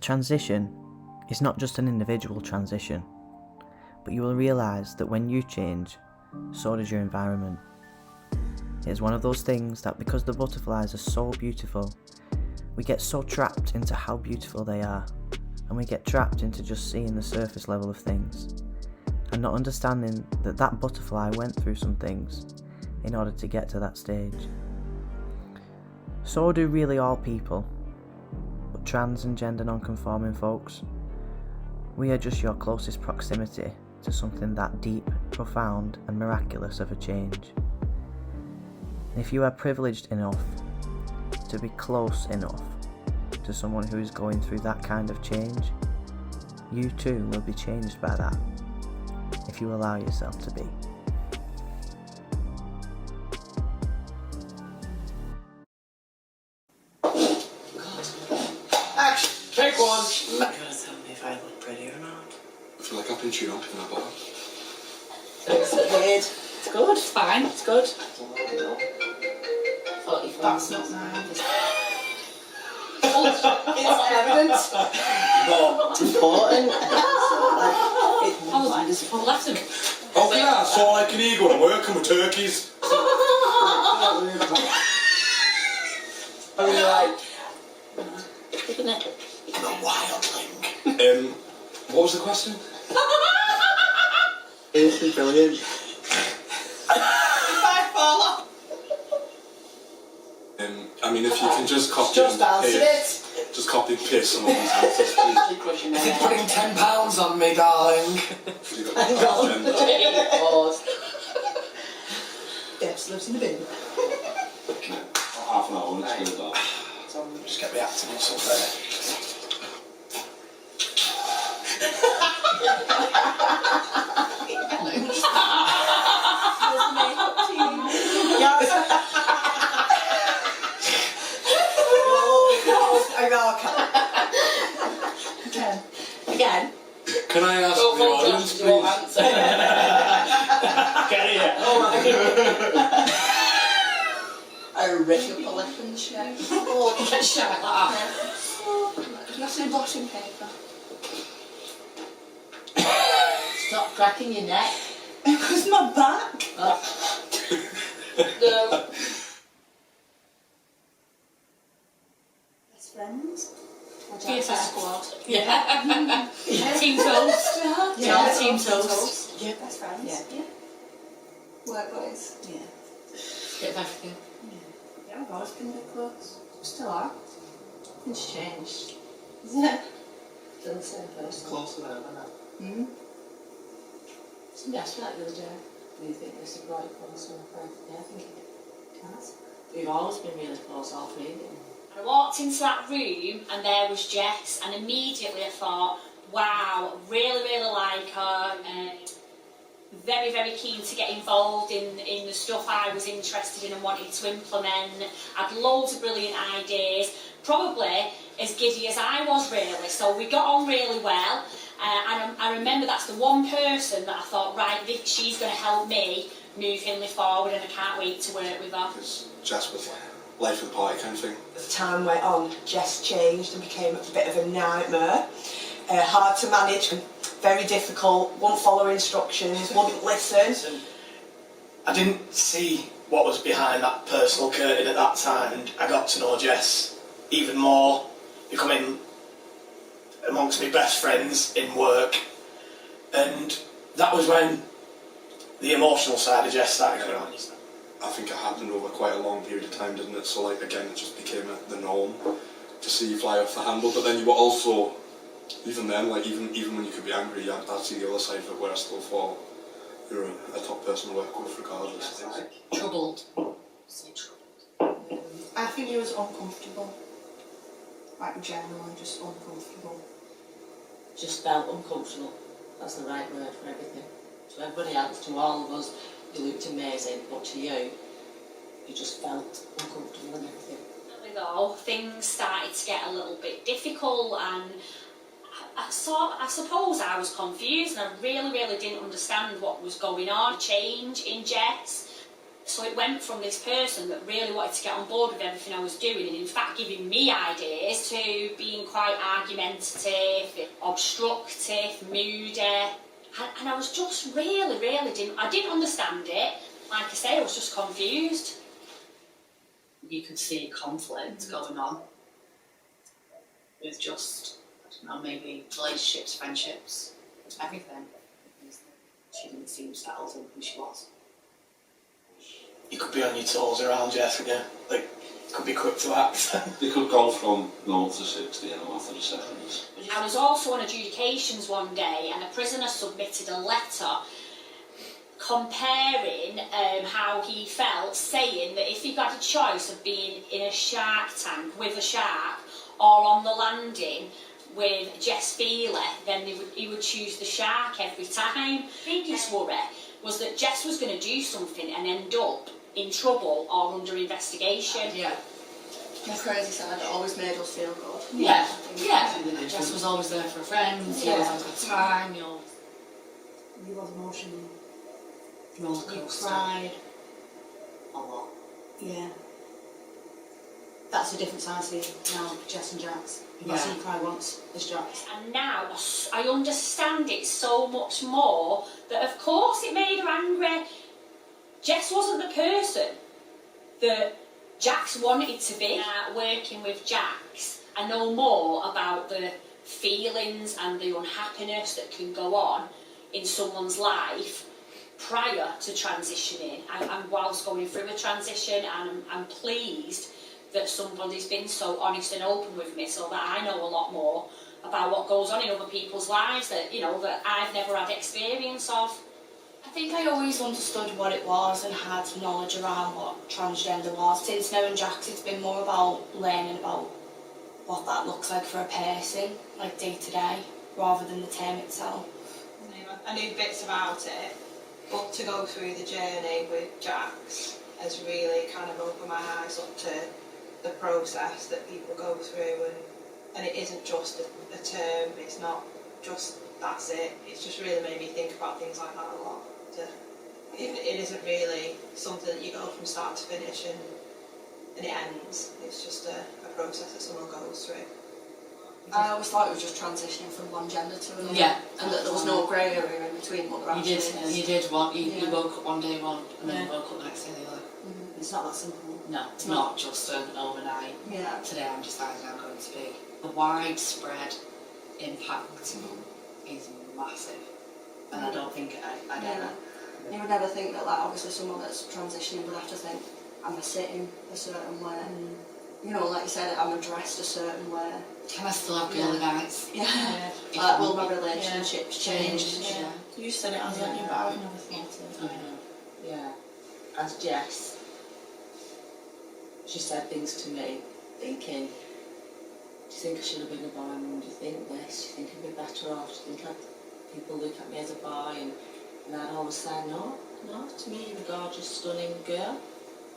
transition is not just an individual transition, but you will realise that when you change, so does your environment. It is one of those things that because the butterflies are so beautiful, we get so trapped into how beautiful they are, and we get trapped into just seeing the surface level of things, and not understanding that that butterfly went through some things in order to get to that stage. So do really all people, but trans and gender non-conforming folks, we are just your closest proximity to something that deep, profound and miraculous of a change. And if you are privileged enough to be close enough to someone who is going through that kind of change, you too will be changed by that, if you allow yourself to be. Action! Take one! You gotta tell me if I look pretty or not. I feel like I've been chewing up in that bottle. It's weird. It's good, it's fine, it's good. 45. That's not nice. It's evidence. It's important. I was laughing. Oh yeah, so I can eat go to work and with turkeys. Isn't it? I'm a wildling. What was the question? This is brilliant. If I fall off. I mean, if you can just copy Just answer piss, just copy piss on all these answers, please. Is it putting £10 on me, darling? You got transgender. Debs lives in the bin. Half an hour and it's good. Just get me acting or something. Again. Can I ask the audience, please? Get here. I rip up a lip and shit. Oh, you get shot like that. You have some blotting paper. Stop cracking your neck. Because my back. No. Best friends. Theatre squad. Yeah. Team toast. Yeah. Team toast. Yeah. Best friends. Yeah. Work boys. Yeah. Bit of everything. Yeah, I've always been a bit close. Still are. It's changed. Yeah. Still the same person. Closer than ever. Somebody asked me that the other day. Do you think this is right close? Yeah, I think it has. We've always been really close, all three of them. I walked into that room and there was Jess, and immediately I thought, wow, really like her, and very, very keen to get involved in the stuff I was interested in and wanted to implement. Had loads of brilliant ideas, probably as giddy as I was really, so we got on really well. And I remember that's the one person that I thought, right, she's going to help me move Finley forward, and I can't wait to work with her. Because Jess was life of the party kind of thing. As time went on, Jess changed and became a bit of a nightmare. Hard to manage, very difficult, wouldn't follow instructions, wouldn't listen. I didn't see what was behind that personal curtain at that time, and I got to know Jess even more, becoming amongst my best friends in work, and that was when the emotional side of Jess started coming on. I think it happened over quite a long period of time, didn't it? So like again, it just became the norm to see you fly off the handle. But then you were also, even then, like even when you could be angry, you had to see the other side of it, where I still thought you're a top person to work with regardless. Troubled. I think he was uncomfortable. Like generally just uncomfortable. Just felt uncomfortable. That's the right word for everything. To everybody else, to all of us, you looked amazing, but to you, you just felt uncomfortable and everything. Though things started to get a little bit difficult, and I suppose I was confused, and I really didn't understand what was going on. Change in Jess. So it went from this person that really wanted to get on board with everything I was doing and in fact giving me ideas to being quite argumentative, obstructive, moody. And I was just really didn't understand it. Like I say, I was just confused. You could see conflict going on with just, I don't know, maybe relationships, friendships, everything. She didn't seem settled in who she was. You could be on your toes around Jessica, like, could be quick to act. They could go from 0 to 60 in a matter of seconds. I was also on adjudications one day and a prisoner submitted a letter comparing how he felt, saying that if he got a choice of being in a shark tank with a shark or on the landing with Jaxon Feeley, then he would choose the shark every time. Biggest worry was that Jess was going to do something and end up in trouble or under investigation. Yeah. The crazy side, it always made us feel good. Yeah. Jess was always there for friends, you always had a good time, you was emotional. roller You coaster. cried. A lot. Yeah. That's a different side to now, Jess and Jax. You've Yeah. seen you cry once, as Jax. And now I understand it so much more that of course it made her angry. Jess wasn't the person that Jax wanted to be. Working with Jax, I know more about the feelings and the unhappiness that can go on in someone's life prior to transitioning and whilst going through a transition, and I'm pleased that somebody's been so honest and open with me so that I know a lot more about what goes on in other people's lives that, you know, that I've never had experience of. I think I always understood what it was and had knowledge around what transgender was. Since knowing Jax, it's been more about learning about what that looks like for a person, like day to day, rather than the term itself. I knew bits about it, but to go through the journey with Jax has really kind of opened my eyes up to the process that people go through, and it isn't just a term, it's not just that's it. It's just really made me think about things like that a lot. It isn't really something that you go from start to finish and it ends. It's just a process that someone goes through. I always thought it was just transitioning from one gender to another. Yeah. And that there was no grey area in between what You did one, you Yeah. woke up one day one and then Yeah. woke up the next day the other. It's not that simple. No, it's not just an overnight. Yeah. Today I'm deciding I'm going to be. The widespread impact is massive, and I don't think I don't know. You would never think that, like, obviously someone that's transitioning would have to think, I'm sitting a certain way. You know, like you said, I'm dressed a certain way. Can I still have girly nights? Yeah. If Like, I'm- will my relationships change? Yeah. You said it, hasn't you? But I've never thought of it. Yeah. As Jess, she said things to me, thinking, do you think I should have been a boy? Mum? Do you think this? Do you think I'd be better off? Do you think people look at me as a boy? And I'd always say, no, to me you're a gorgeous, stunning girl.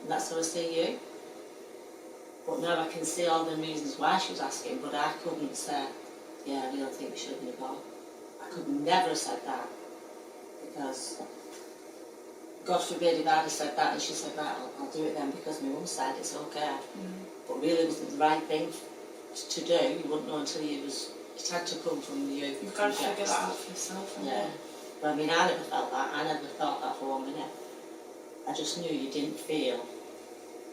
And that's how I see you. But now I can see all the reasons why she was asking, but I couldn't say, yeah, I really think you should have been a boy. I could never have said that. Because, God forbid if I'd have said that and she said, right, I'll do it then because my mum said it's okay. But really it wasn't the right thing to do. You wouldn't know until it had to come from you. You've got to figure that out for yourself. Yeah. But I mean, I never felt that. I never thought that for 1 minute. I just knew you didn't feel,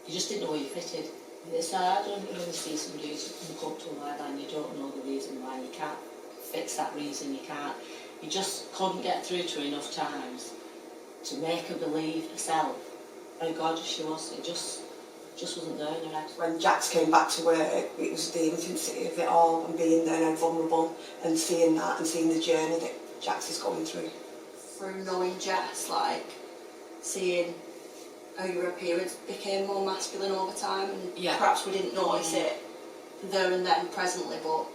you just didn't know where you fitted. It's hard when you see somebody who's uncomfortable like that and you don't know the reason why. You can't fix that reason, you just couldn't get through to her enough times to make her believe herself how gorgeous she was. It just wasn't there in her head. When Jax came back to work, it was the intensity of it all and being there and vulnerable and seeing that and seeing the journey that Jax is going through. Through knowing Jess, like, seeing how your appearance became more masculine over time, and perhaps we didn't notice it there and then presently, but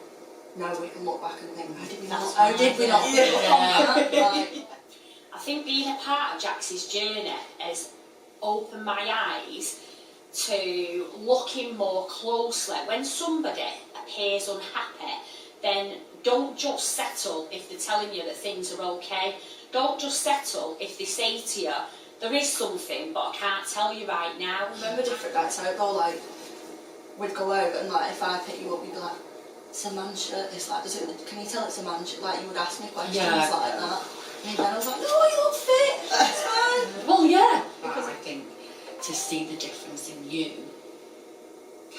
now we can look back and think, how did we not pick up on that? Like, I think being a part of Jax's journey has opened my eyes to looking more closely. When somebody appears unhappy, then don't just settle if they're telling you that things are okay. Don't just settle if they say to you there is something, but I can't tell you right now. Remember different nights out though, like, we'd go out and like, if I pick you up, you'd be like, it's a man shirt, this like, can you tell it's a man shirt? Like, you would ask me questions like that. And then I was like, no, you look fit, it's fine. Well, yeah. Because I think to see the difference in you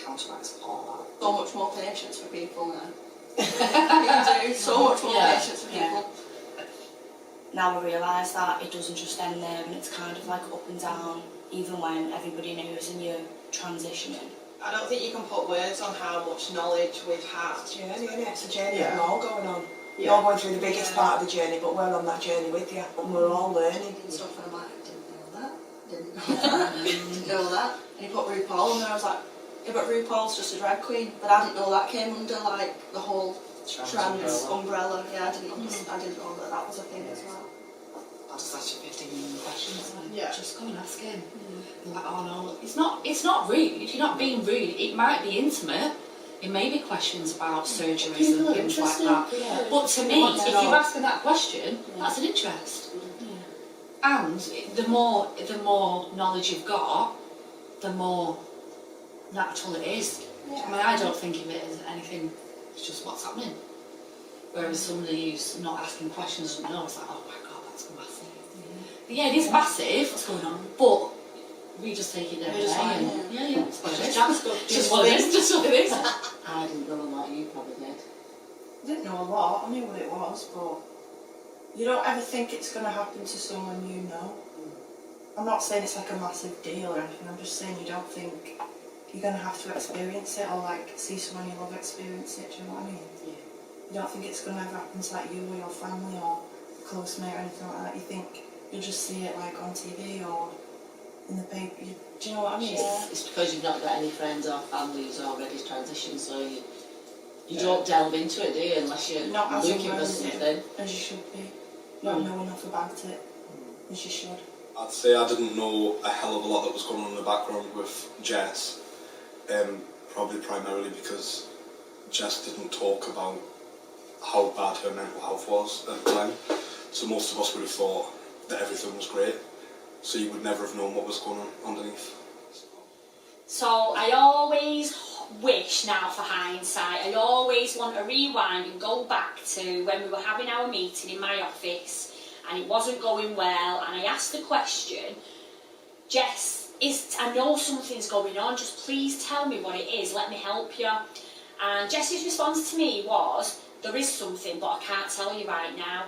counteracts all that. So much more patience for people now. You do, so much more patience for people. Now I realise that it doesn't just end there, and it's kind of like up and down, even when everybody knows and you're transitioning. I don't think you can put words on how much knowledge we've had. It's a journey, isn't it? It's a journey that we're all going on. You're all going through the biggest part of the journey, but we're on that journey with you, and we're all learning. And stuff, and I'm like, didn't know that, didn't know that, didn't know that. And he put RuPaul in there, I was like, yeah, but RuPaul's just a drag queen. But I didn't know that came under like the whole trans umbrella. Yeah, I didn't understand. I didn't know that that was a thing as well. I'll just ask you 15 million questions. Yeah. Just go and ask him. Like, oh no, it's not rude. You're not being rude. It might be intimate. It may be questions about surgeries and things like that. Yeah. But to me, if you're asking that question, that's an interest. And the more knowledge you've got, the more natural it is. I mean, I don't think of it as anything. It's just what's happening. Whereas somebody who's not asking questions doesn't know. It's like, oh my god, that's massive. Yeah, it is massive. What's going on? But we just take it every day. Yeah, it's what it is. Just what it is. Just what it is. I didn't know a lot, you probably did. I didn't know a lot, I knew what it was, but you don't ever think it's going to happen to someone you know. I'm not saying it's like a massive deal or anything, I'm just saying you don't think you're going to have to experience it or like see someone you love experience it, do you know what I mean? Yeah. You don't think it's going to ever happen to like you or your family or a close mate or anything like that. You think you'll just see it like on TV or in the paper. Do you know what I mean? It's because you've not got any friends or family who's already transitioned, so you don't delve into it, do you, unless you're not as looking for something. as you should be. Not know enough about it as you should. I'd say I didn't know a hell of a lot that was going on in the background with Jess, probably primarily because Jess didn't talk about how bad her mental health was at the time. So most of us would have thought that everything was great. So you would never have known what was going on underneath. So I always wish now for hindsight, I always want to rewind and go back to when we were having our meeting in my office and it wasn't going well and I asked the question, Jess, I know something's going on, just please tell me what it is, let me help you. And Jess's response to me was, there is something but I can't tell you right now.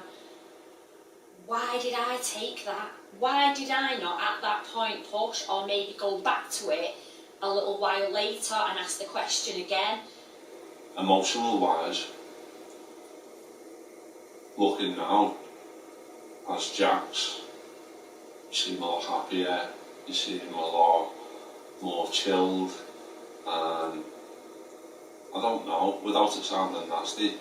Why did I take that? Why did I not at that point push or maybe go back to it a little while later and ask the question again? Emotional wise, looking now, as Jax, you seem a lot happier, you seem a lot more chilled, and I don't know, without it sounding nasty,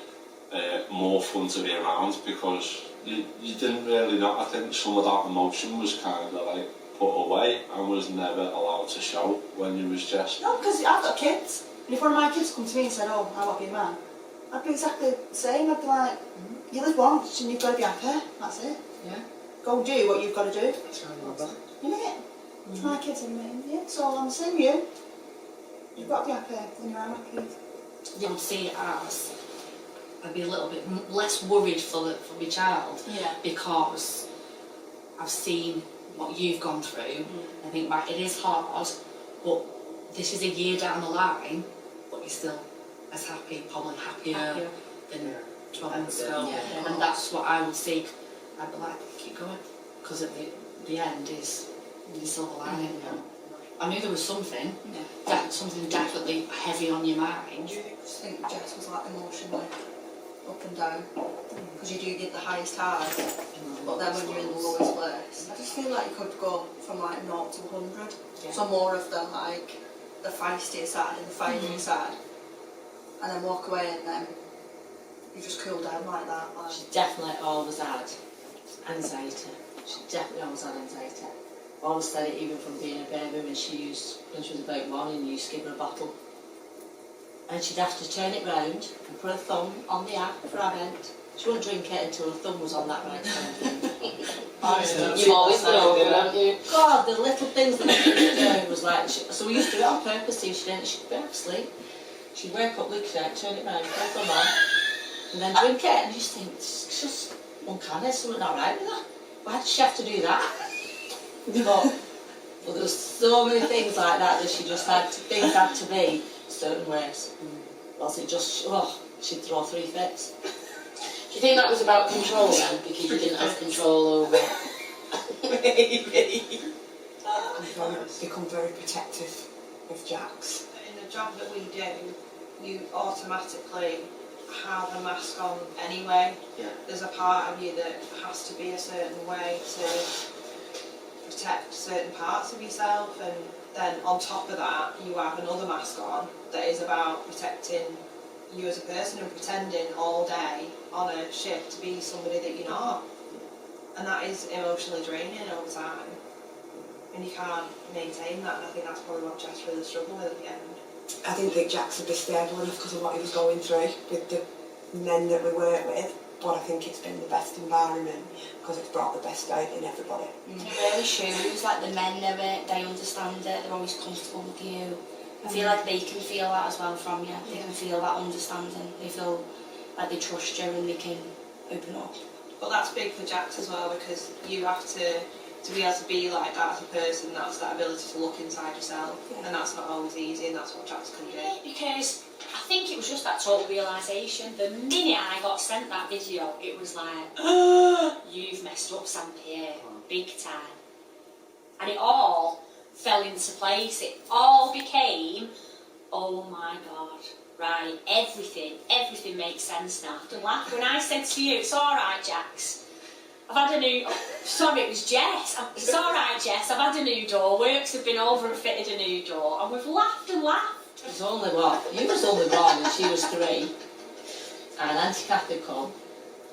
more fun to be around because you didn't really know. I think some of that emotion was kind of like put away and was never allowed to show when you was just... No, because I've got kids, and if one of my kids come to me and said, oh, I want to be a man, I'd be exactly the same. I'd be like, you live once and you've got to be happy, that's it. Yeah. Go do what you've got to do. That's right, Robert. You know it? It's my kids and me, yeah, so I'm the same with you. You've got to be happy when you're around my kids. You would see it as I'd be a little bit less worried for my child because I've seen what you've gone through. I think it is hard, but this is a year down the line, but you're still as happy, probably happier than 12 months ago. Yeah. And that's what I would see. I'd be like, keep going, because at the end is the silver lining. I knew there was something, something definitely heavy on your mind. I just think Jess was like emotionally up and down because you do get the highest highs, but then when you're in the lowest place, I just feel like you could go from like 0 to 100. So more of the like the feistier side and the fighting side, and then walk away and then you just cool down like that. Like. She definitely always had anxiety. She definitely always had anxiety. Always said it even from being a baby when she was about 1 and you used to give her a bottle. And she'd have to turn it round and put her thumb on the app for our vent. She wouldn't drink it until her thumb was on that right side. You've always been open, haven't you? God, the little things that she used to do was like, so we used to do it on purpose, see if she didn't, she'd be asleep. She'd wake up, look at it, turn it round, put it on, and then drink it, and you just think, it's just uncanny, there's something not right with her. Why did she have to do that? But there was so many things like that she just had, things had to be certain ways. Else it just, she'd throw 3 fits. Do you think that was about control then, because you didn't have control over it? Maybe. Become very protective of Jax. In the job that we do, you automatically have a mask on anyway. Yeah. There's a part of you that has to be a certain way to protect certain parts of yourself, and then on top of that you have another mask on that is about protecting you as a person and pretending all day on a shift to be somebody that you're not. And that is emotionally draining over time. And you can't maintain that, and I think that's probably what Jess really struggled with at the end. I didn't think Jax would be stable enough because of what he was going through with the men that we work with, but I think it's been the best environment because it's brought the best out in everybody. It really shows, like the men know it, they understand it, they're always comfortable with you. I feel like they can feel that as well from you, they can feel that understanding, they feel like they trust you and they can open up. But that's big for Jax as well, because you have to be able to be like that as a person, that's that ability to look inside yourself, and that's not always easy, and that's what Jax can do. Because I think it was just that total realisation. The minute I got sent that video, it was like, you've messed up, Sam Pierre, big time. And it all fell into place. It all became, oh my God, right, everything makes sense now. I have to laugh. When I said to you, it's all right, Jax, I've had a new, sorry, it was Jess. It's all right, Jess, I've had a new door. Works have been over and fitted a new door, and we've laughed and laughed. It was only what? You was only 1 and she was 3. And Auntie Kath had come,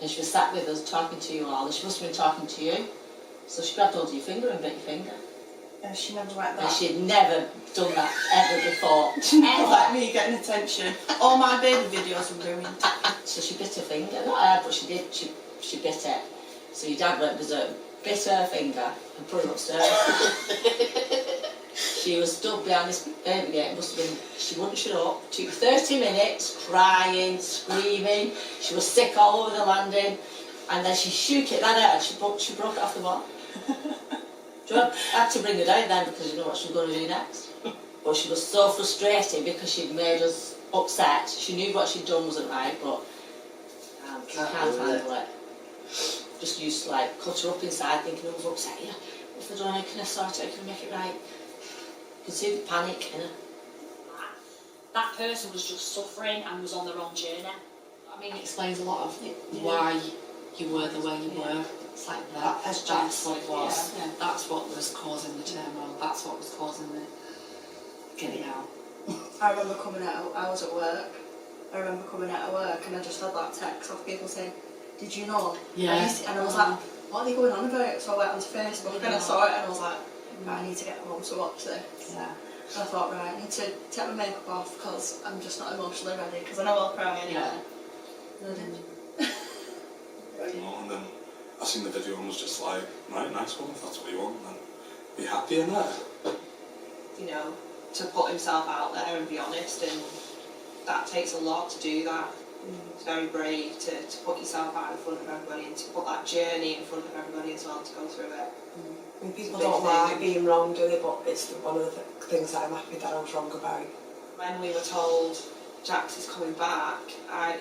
and she was sat with us talking to you all, and she must have been talking to you. So she grabbed hold of your finger and bit your finger. She never like that. And she'd never done that ever before. She never like me getting attention. All my baby videos were ruined. So she bit her finger, not her, but she did, she bit it. So your dad went berserk, bit her finger and put her upstairs. She was stood behind this baby gate, it must have been, she wouldn't shut up. Took 30 minutes, crying, screaming. She was sick all over the landing. And then she shook it that out and she broke it off the wall. I had to bring her down then because you know what she was going to do next. But she was so frustrated because she'd made us upset. She knew what she'd done wasn't right, but can't handle it. Just used to like cut her up inside thinking I was upset. Yeah, if I don't know, can I sort it out, can I make it right? You could see the panic in her. That person was just suffering and was on the wrong journey. I mean, it explains a lot of why you were the way you were. It's like that. That's what it was. Yeah. That's what was causing the turmoil. That's what was causing the getting out. I remember coming out, I was at work. I remember coming out of work and I just had that text off people saying, did you know? Yeah. And I was like, what are they going on about? So I went onto Facebook and I saw it and I was like, right, I need to get home to watch this. Yeah. And I thought, right, I need to take my makeup off because I'm just not emotionally ready because I know I'll cry anyway. Yeah. And I did. And then I seen the video and was just like, right, nice one, if that's what you want, then be happy in there. You know, to put himself out there and be honest, and that takes a lot to do that. It's very brave to put yourself out in front of everybody and to put that journey in front of everybody as well, to go through it. I mean, people don't like being wrong, do they? But it's one of the things that I'm happy that I was wrong about. When we were told Jax is coming back, I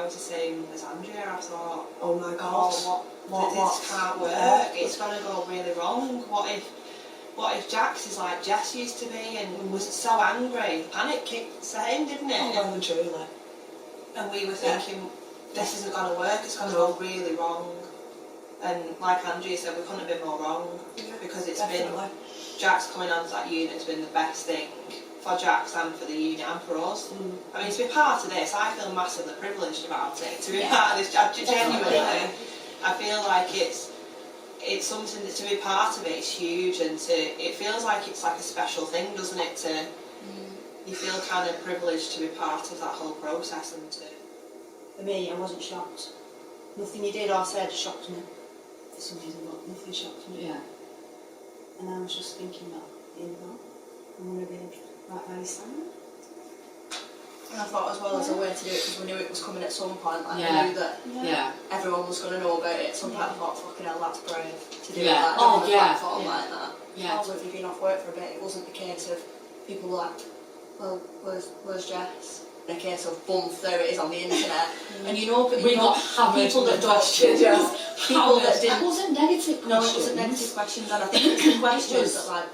was the same as Andrea. I thought, oh my God, this can't work. It's going to go really wrong. What if Jax is like Jess used to be and was so angry? Panic kicked in, didn't it? Oh, well, truly. And we were thinking, this isn't going to work. It's going to go really wrong. And like Andrea said, we couldn't have been more wrong, because it's been Jax coming onto that unit has been the best thing for Jax and for the unit and for us. I mean, to be part of this, I feel massively privileged about it. To be part of this, genuinely, I feel like it's something that to be part of it is huge, and it feels like it's like a special thing, doesn't it? You feel kind of privileged to be part of that whole process, and For me, I wasn't shocked. Nothing you did or said shocked me. it's amazing what nothing shocked me. Yeah. And I was just thinking that, you know, I'm going to be right by your side. And I thought as well as a way to do it, because we knew it was coming at some point, like Yeah. we knew that Yeah. everyone was going to know about it at some point. I thought, fucking hell, that's brave to do Yeah. that Oh, on a yeah. platform Yeah. like that. Yeah. Although if you've been off work for a bit, it wasn't the case of people were like, well, where's Jess? The case of boom, there it is on the internet. And you know, but We you know, got hammered people that with don't, questions. people that It didn't, wasn't negative questions. no, it wasn't negative questions, and I think it's the questions that like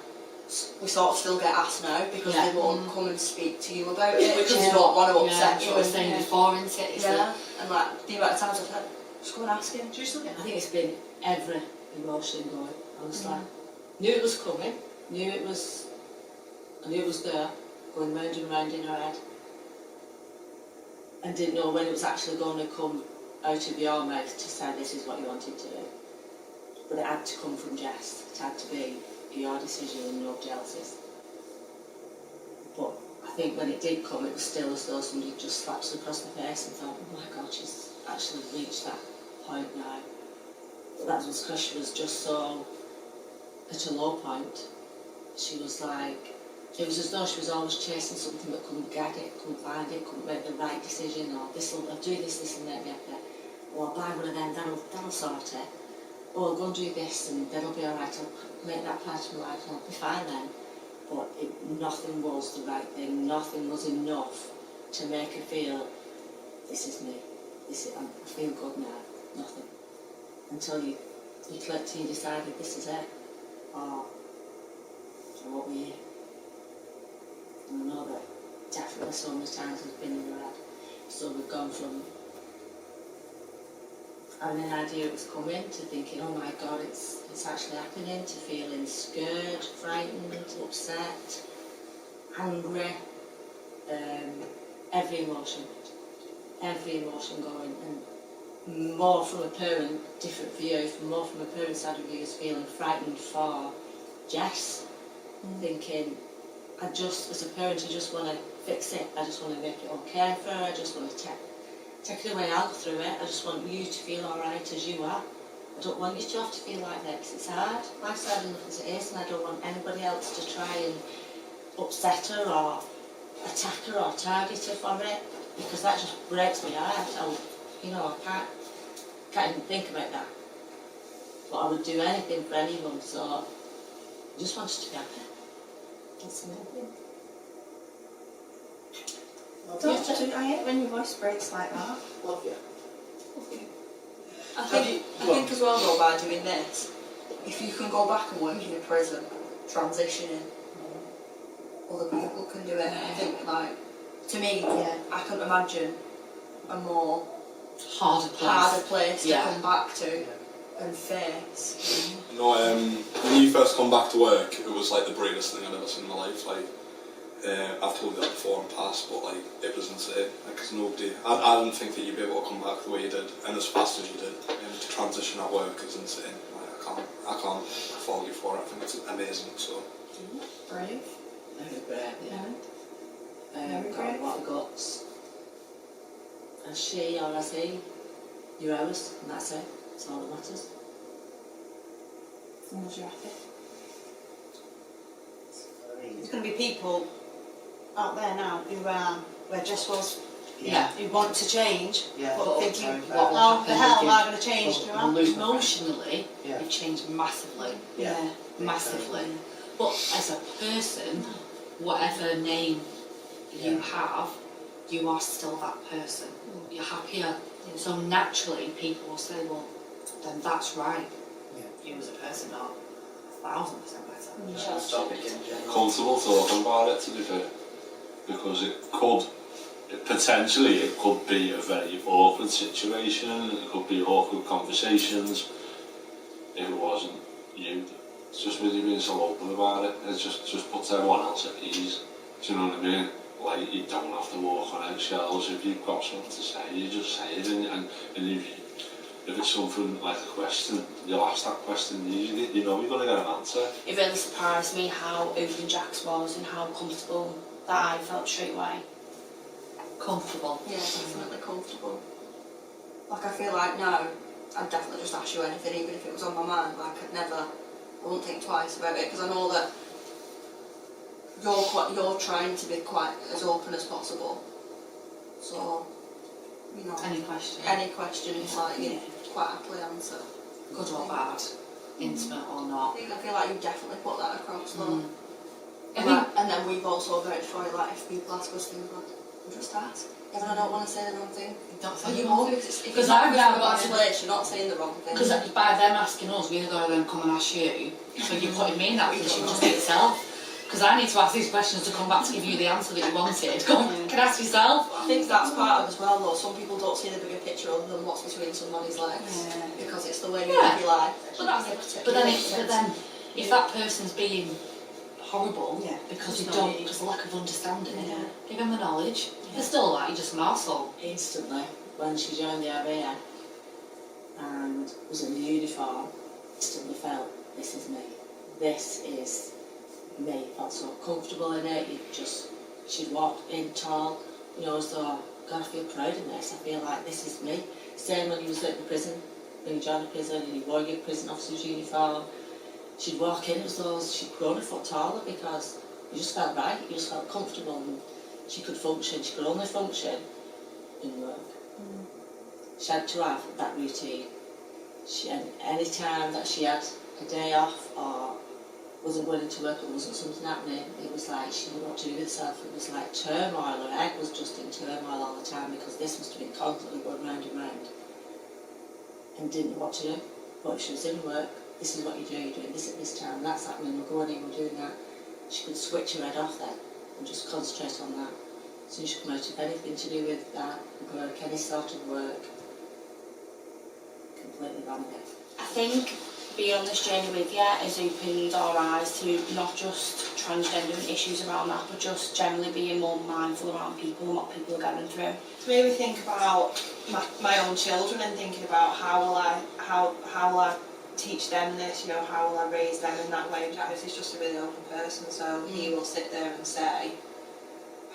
we sort of still get asked now because Yeah. they won't come and speak to you about it Which because is they don't want to Yeah, upset what you. we were saying before, isn't it? It's Yeah, and like the amount of times I've said, just go and ask him. I think it's been every emotion going. I was like, knew it was coming, I knew it was there, going round and round in her head. And didn't know when it was actually going to come out of your mouth to say this is what you wanted to do. But it had to come from Jess. It had to be your decision and nobody else's. But I think when it did come, it was still as though somebody just slapped us across the face and thought, oh my God, she's actually reached that point now. But that was because she was just so at a low point. She was like, it was as though she was always chasing something but couldn't get it, couldn't find it, couldn't make the right decision, or I'll do this and make me happy. Or I'll buy one of them, that'll sort it. Or I'll go and do this and that'll be alright, I'll make that part of my life and I'll be fine then. But nothing was the right thing, nothing was enough to make her feel, this is me, I feel good now, nothing. Until you clicked and you decided this is it, or what were you? And I know that definitely so many times has been in your head. So we've gone from having an idea it was coming to thinking, oh my God, it's actually happening, to feeling scared, frightened, upset, angry, every emotion going, and more from a parent, different view, more from a parent's side of view is feeling frightened for Jess, thinking, as a parent, I just want to fix it, I just want to make it okay for her, I just want to take it away, I'll go through it, I just want you to feel alright as you are. I don't want you to have to feel like that because it's hard. Life's hard enough as it is, and I don't want anybody else to try and upset her or attack her or target her for it, because that just breaks my heart. I can't even think about that. But I would do anything for anyone, so I just wanted to be happy. That's the main thing. I hate when your voice breaks like that. Love you. I think as well though, by doing this, if you can go back and work in a prison, transitioning, other people can do it. I think, like, to me, I couldn't imagine a more harder place to come back to and face. No, when you first come back to work, it was like the bravest thing I'd ever seen in my life. Like, I've told you that before in the past, but like, it was insane. Like, cause nobody, I didn't think that you'd be able to come back the way you did, and as fast as you did. To transition at work is insane. Like, I can't fault you for it. I think it's amazing. So Brave. Very brave, yeah. Very Got brave. a lot of guts. As she or as he, you're ours, and that's it. That's all that matters. As long as you're happy. There's going to be people out there now who where Jess was, who want to change, but thinking, how the hell am I going to change? Emotionally, you've changed massively. Massively. But as a person, whatever name you have, you are still that person. You're happier. So naturally, people will say, well, then that's right. You as a person are 1,000% better. Comfortable talking about it, to be fair, because it could be a very awkward situation, it could be awkward conversations if it wasn't you. It's just with you being so open about it, it just puts everyone else at ease. Do you know what I mean? Like, you don't have to walk on eggshells. If you've got something to say, you just say it, and if it's something like a question, you'll ask that question, you know you're going to get an answer. It really surprised me how open Jax was and how comfortable that I felt straight away. Comfortable. Yeah, definitely comfortable. Like, I feel like now, I'd definitely just ask you anything, even if it was on my mind. Like I wouldn't think twice about it, because I know that you're trying to be quite as open as possible. So, you know, Any question? any questions, like you quite happily answer. Good or bad, intimate or not. I feel like you definitely put that across though. I think, And then we've also verified, like, if people ask us things, like, we'll just ask. Even I don't want to say the wrong thing. don't Are say you the wrong more? thing. If Because you're not I've now got got a place, you're not saying the wrong thing. because by them asking us, we're going to then come and ask you. So you're putting me in that position, just be yourself. Because I need to ask these questions to come back to give you the answer that you wanted. Go on, can ask yourself. I think that's part of it as well though. Some people don't see the bigger picture other than what's between somebody's legs. Because it's the way you live your life. But then, if that person's being horrible because because of lack of understanding, give them the knowledge. They're still like, you're just an arsehole. Instantly, when she joined the RAF and was in the uniform, instantly felt, this is me. This is me. Felt so comfortable in it. She'd walked in tall, you know, as though, God, I feel proud in this. I feel like this is me. Same when you was at the prison, when you joined the prison and you wore your prison officer's uniform. She'd walk in as though she'd grown a foot taller because you just felt right, you just felt comfortable, and she could function. She could only function in work. She had to have that routine. Any time that she had a day off or wasn't going into work or wasn't something happening, it was like she didn't know what to do with herself. It was like turmoil. Her head was just in turmoil all the time because this must have been constantly going round and round and didn't know what to do. But if she was in work, this is what you do, you're doing this at this time, that's happening, we're going in, we're doing that. She could switch her head off then and just concentrate on that. As soon as she come out of anything to do with that work, any sort of work, completely gone again. I think being on this journey with you has opened our eyes to not just transgender and issues around that, but just generally being more mindful around people and what people are going through. It's made me think about my own children and thinking about how will I teach them this, you know, how will I raise them in that way. Jax is just a really open person, so he will sit there and say,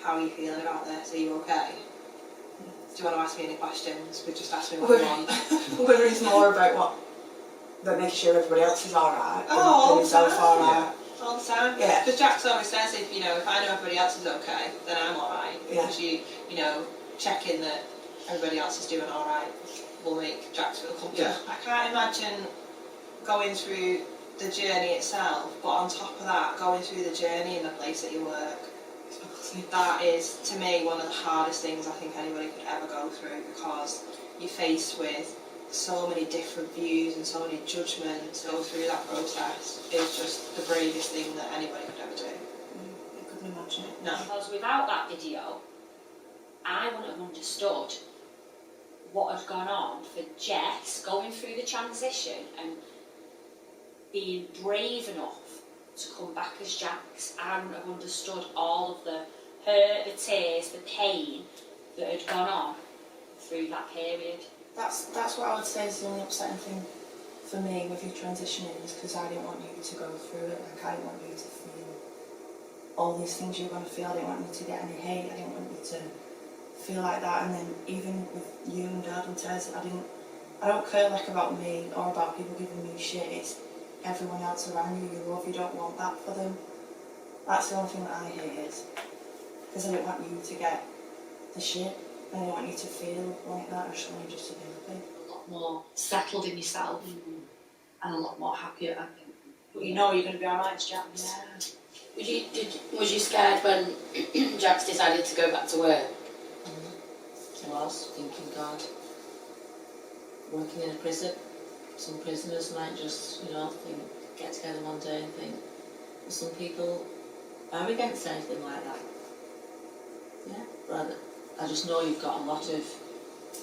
how are you feeling about this? Are you okay? Do you want to ask me any questions? But just ask me what you want. Worries more about what, that makes sure everybody else is alright all than the time. himself alright. All the time. Yeah. Because Jax always says, if I know everybody else is okay, then I'm alright. Yeah. Because you checking that everybody else is doing alright will make Jax feel comfortable. Yeah. I can't imagine going through the journey itself, but on top of that, going through the journey in the place that you work. That is, to me, one of the hardest things I think anybody could ever go through, because you're faced with so many different views and so many judgments. Go through that process is just the bravest thing that anybody could ever do. I couldn't imagine it. No. Because without that video, I wouldn't have understood what had gone on for Jess going through the transition and being brave enough to come back as Jax. I wouldn't have understood all of the hurt, the tears, the pain that had gone on through that period. That's what I would say is the only upsetting thing for me with you transitioning, is because I didn't want you to go through it. Like, I didn't want you to feel all these things you were going to feel. I didn't want you to get any hate. I didn't want you to feel like that. And then even with you and Dad and Tez, I don't care like about me or about people giving me shit. It's everyone else around you love. You don't want that for them. That's the only thing that I hate, because I didn't want you to get the shit. I didn't want you to feel like that. I just wanted you to be happy. A lot more settled in yourself and a lot more happier, I think. But you know you're going to be alright, Jax. Yeah. Was you scared when Jax decided to go back to work? I was thinking, God, working in a prison, some prisoners might just, get together one day and think, well, some people are against anything like that. Yeah, but I just know you've got a lot of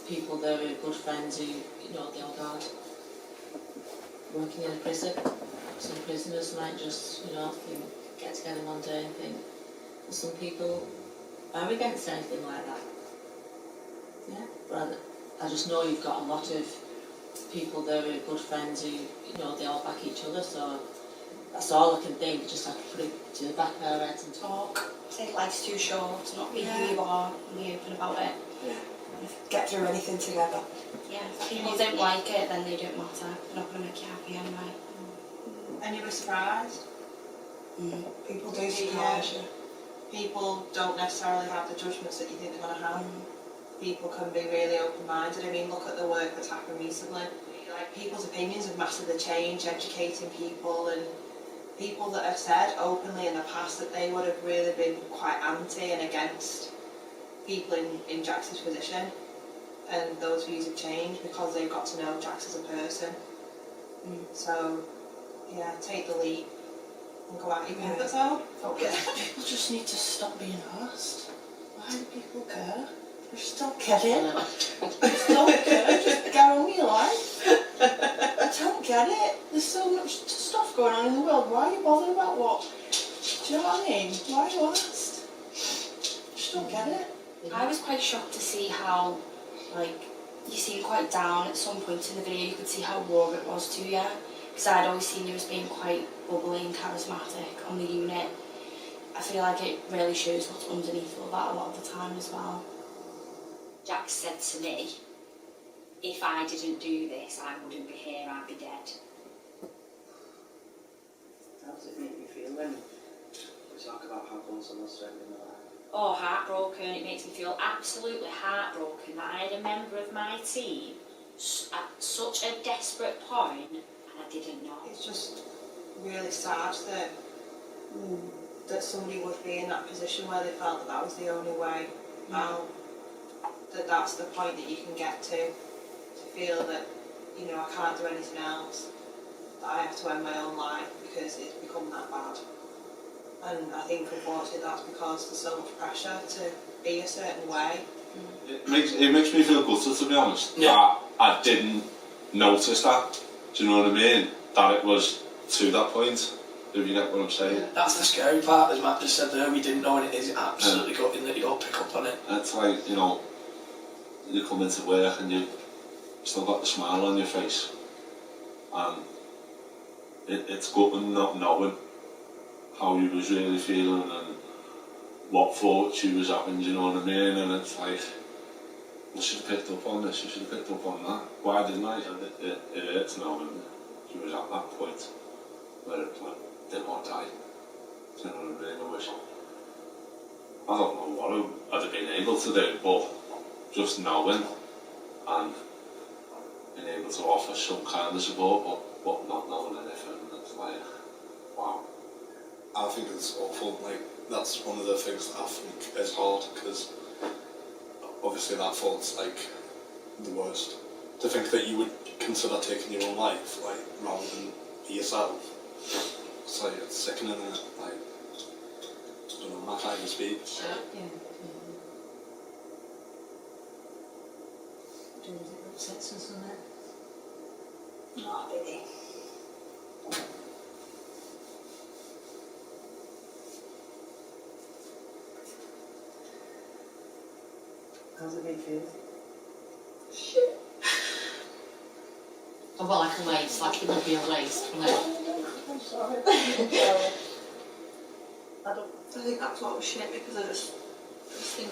people there who are good friends who, they all God. Working in a prison, some prisoners might just, get together one day and think, well, some people are against anything like that. Yeah, but I just know you've got a lot of people there who are good friends who, they all back each other, so that's all I can think, just have to put it to the back of our heads and talk. Say life's too short to not be who you are and be open about it. Yeah. get through anything together. Yeah, if people don't like it, then they don't matter. They're not going to make you happy anyway. And you were surprised. People do surprise you. People don't necessarily have the judgments that you think they're going to have. People can be really open-minded. I mean, look at the work that's happened recently. Like, people's opinions have massively changed, educating people, and people that have said openly in the past that they would have really been quite anti and against people in Jax's position, and those views have changed because they've got to know Jax as a person. So, yeah, take the leap and go out your comfort zone. People just need to stop being asked. Why do people care? I just don't get it. I just don't care. Just get on with your life. I don't get it. There's so much stuff going on in the world. Why are you bothered about what? Do you know what I mean? Why are you asked? I just don't get it. I was quite shocked to see how, like, you seemed quite down at some point in the video. You could see how raw it was to you. Because I'd always seen you as being quite bubbly and charismatic on the unit. I feel like it really shows what's underneath all that a lot of the time as well. Jax said to me, if I didn't do this, I wouldn't be here, I'd be dead. How does it make you feel when we talk about how come someone's threatened in their life? Oh, heartbroken. It makes me feel absolutely heartbroken that I had a member of my team at such a desperate point and I didn't know. It's just really sad that that somebody would be in that position where they felt that that was the only way out. That's the point that you can get to feel that, you know, I can't do anything else, that I have to end my own life because it's become that bad. And I think unfortunately that's because there's so much pressure to be a certain way. It makes me feel gutted, to be honest. Yeah. I didn't notice that. Do you know what I mean? That it was to that point. If you get what I'm saying. That's the scary part, as Matt just said there. We didn't know, and it is absolutely gutting that you got to pick up on it. It's like, you know, you come into work and you still got the smile on your face, and it's gutting not knowing how you was really feeling and what thoughts you was having, do you know what I mean? And it's like, I should have picked up on this, I should have picked up on that. Why didn't I? It hurts knowing she was at that point where it's like, didn't want to die. Do you know what I mean? I don't know what I'd have been able to do, but just knowing and being able to offer some kind of support, but not knowing anything, it's like, wow. I think it's awful. Like, that's one of the things that I think is hard, because obviously that thought's like the worst. To think that you would consider taking your own life, like, rather than be yourself. It's like, it's sickening, isn't it? Like, I don't know, I can't even speak. Doing it upsets us, doesn't it? Not really. How's it made you feel? Shit. Oh, well, like a waste, like it would be a waste, wouldn't it? I'm sorry. I think that's what was shit, because I just think,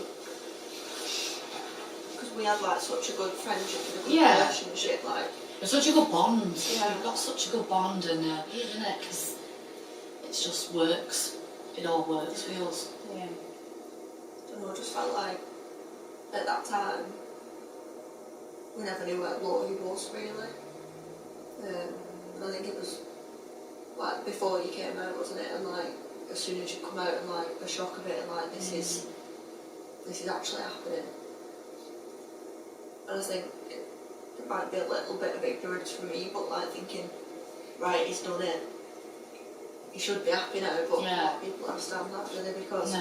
because we had like such a good friendship and a good relationship, like. It's such a good bond. Yeah. We've got such a good bond, and isn't it? Because it just works. It all works for us. Yeah. I don't know, I just felt like at that time we never knew what he was really. I think it was like before you came out, wasn't it? And like as soon as you come out and like the shock of it and like this is actually happening. And I think it might be a little bit of ignorance from me, but like thinking, right, he's done it. He should be happy now, but a lot of people understand that really, because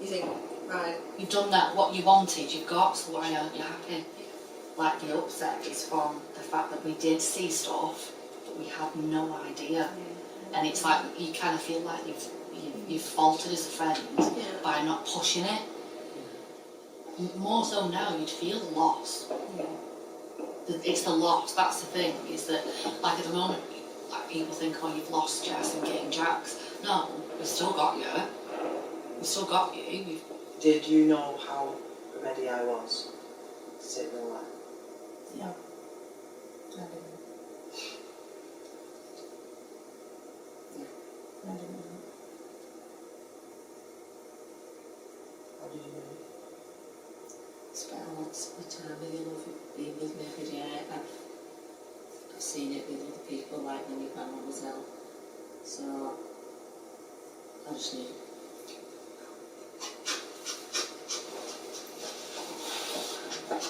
you think, right, you've done that, what you wanted, you've got, so why aren't you happy? Like the upset is from the fact that we did see stuff, but we had no idea. And it's like you kind of feel like you've faltered as a friend by not pushing it. More so now, you'd feel the loss. It's the loss, that's the thing, is that, like at the moment, like people think, oh, you've lost Jess and getting Jax. No, we've still got you. We've still got you. Did you know how ready I was Sit in the light. Yeah. I didn't. I didn't know. How did you know? Spent lots of time with you, love, being with me every day. I've seen it with other people, like when your grandma was ill. So, I just knew. I'm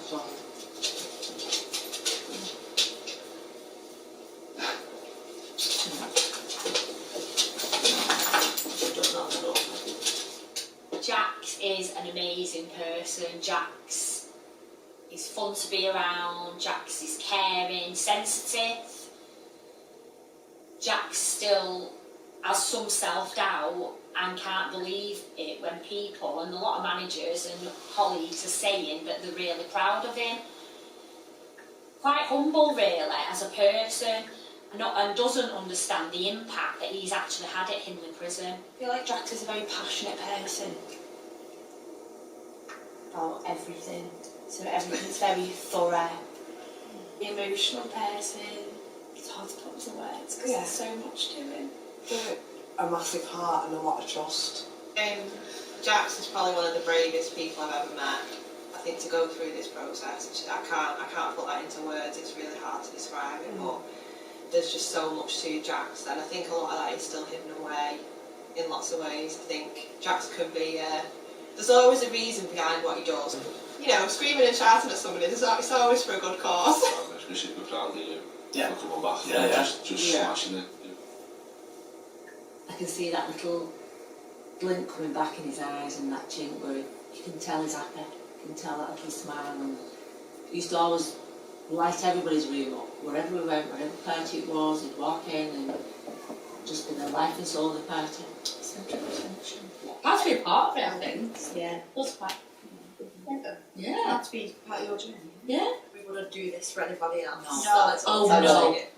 sorry. Jax is an amazing person. Jax is fun to be around. Jax is caring, sensitive. Jax still has some self-doubt and can't believe it when people, and a lot of managers and colleagues, are saying that they're really proud of him. Quite humble, really, as a person, and doesn't understand the impact that he's actually had at Hindley Prison. I feel like Jax is a very passionate person about everything. So everything's very thorough. The emotional person. It's hard to put into words because there's so much to him. A massive heart and a lot of trust. Jax is probably one of the bravest people I've ever met. I think to go through this process, I can't put that into words. It's really hard to describe it, but there's just so much to Jax, and I think a lot of that is still hidden away in lots of ways. I think Jax could be. There's always a reason behind what he does. You know, screaming and shouting at somebody, it's always for a good cause. We should be proud of you. Yeah. For coming back. Yeah, yeah. Just smashing it. I can see that little glint coming back in his eyes and that chink where you can tell he's happy. You can tell that little smile, and he used to always light everybody's room up. Wherever we went, whatever party it was, he'd walk in and just be the life and soul of the party. Centre of attention. Had to be part of it, I think. Yeah. Was quite. Yeah. Had to be part of your journey. Yeah. We wouldn't do this for anybody else. No. That's Oh, all I'm no. saying.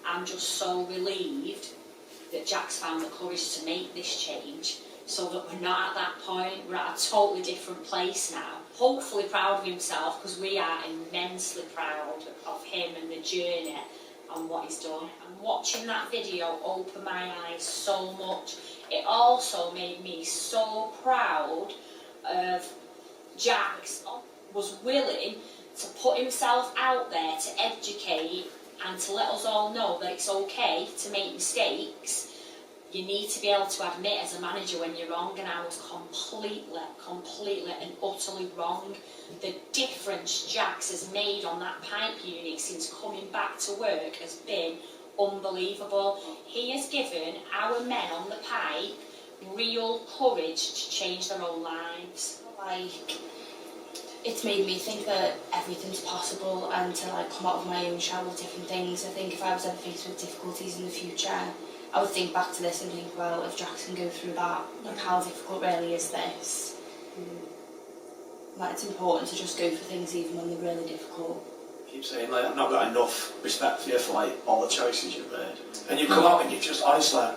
I'm just so relieved that Jack's found the courage to make this change, so that we're not at that point, we're at a totally different place now. Hopefully proud of himself, because we are immensely proud of him and the journey and what he's done. And watching that video opened my eyes so much. It also made me so proud of Jax was willing to put himself out there to educate and to let us all know that it's okay to make mistakes. You need to be able to admit as a manager when you're wrong, and I was completely and utterly wrong. The difference Jax has made on that pipe unit since coming back to work has been unbelievable. He has given our men on the pipe real courage to change their own lives. Like, it's made me think that everything's possible and to like come out of my own shell with different things. I think if I was ever faced with difficulties in the future, I would think back to this and think, well, if Jax can go through that, like how difficult really is this? Like, it's important to just go for things even when they're really difficult. I keep saying, like, I've not got enough respect for you for like all the choices you've made. And you come out and you just, honestly,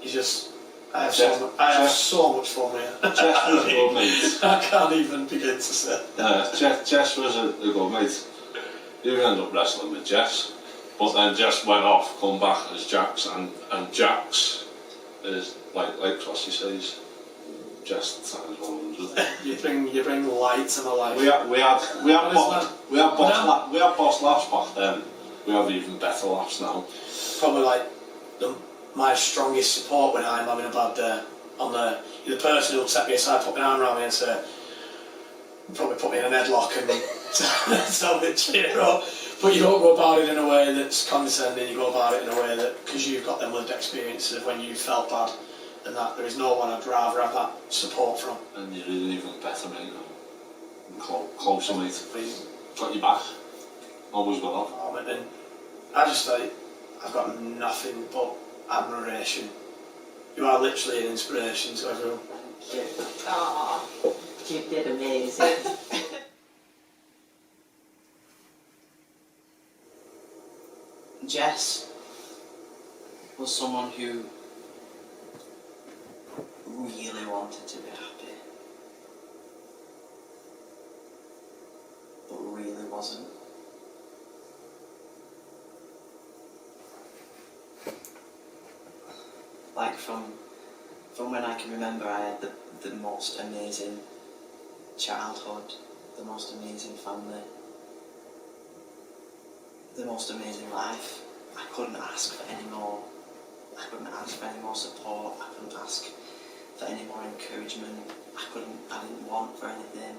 you just, I have so much fun with you. Jess was a good mate. I can't even begin to say. Jess was a good mate. You ended up wrestling with Jess, but then Jess went off, come back as Jax, and Jax is like Frosty says, Jess times 100. You bring light to my life. We had boss laughs back then. We have even better laughs now. Probably like my strongest support when I'm having a bad day. You're the person who'll take me aside, put my arm around me and say, probably put me in an headlock and tell me to cheer up. But you don't go about it in a way that's condescending, you go about it in a way that, because you've got them lived experiences of when you felt bad, and that there is no one I'd rather have that support from. And you're even better mate now. Closer mate. Got your back. Always will have. And I just like, I've got nothing but admiration. You are literally an inspiration to everyone. Aww. You did amazing. Jess was someone who really wanted to be happy, but really wasn't. Like from when I can remember, I had the most amazing childhood, the most amazing family, the most amazing life. I couldn't ask for any more. I couldn't ask for any more support. I couldn't ask for any more encouragement. I didn't want for anything.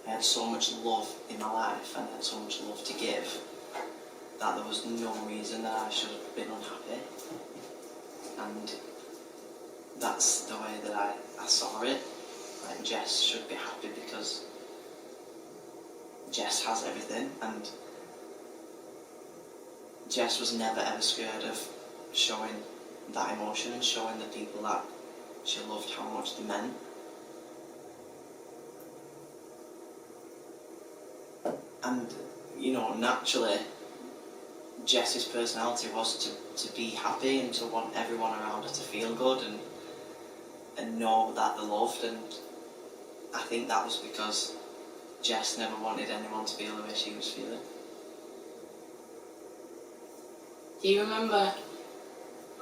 I had so much love in my life and I had so much love to give that there was no reason that I should have been unhappy. And that's the way that I saw it. Like, Jess should be happy because Jess has everything, and Jess was never ever scared of showing that emotion and showing the people that she loved how much they meant. And, you know, naturally, Jess's personality was to be happy and to want everyone around her to feel good and know that they're loved, and I think that was because Jess never wanted anyone to feel the way she was feeling. Do you remember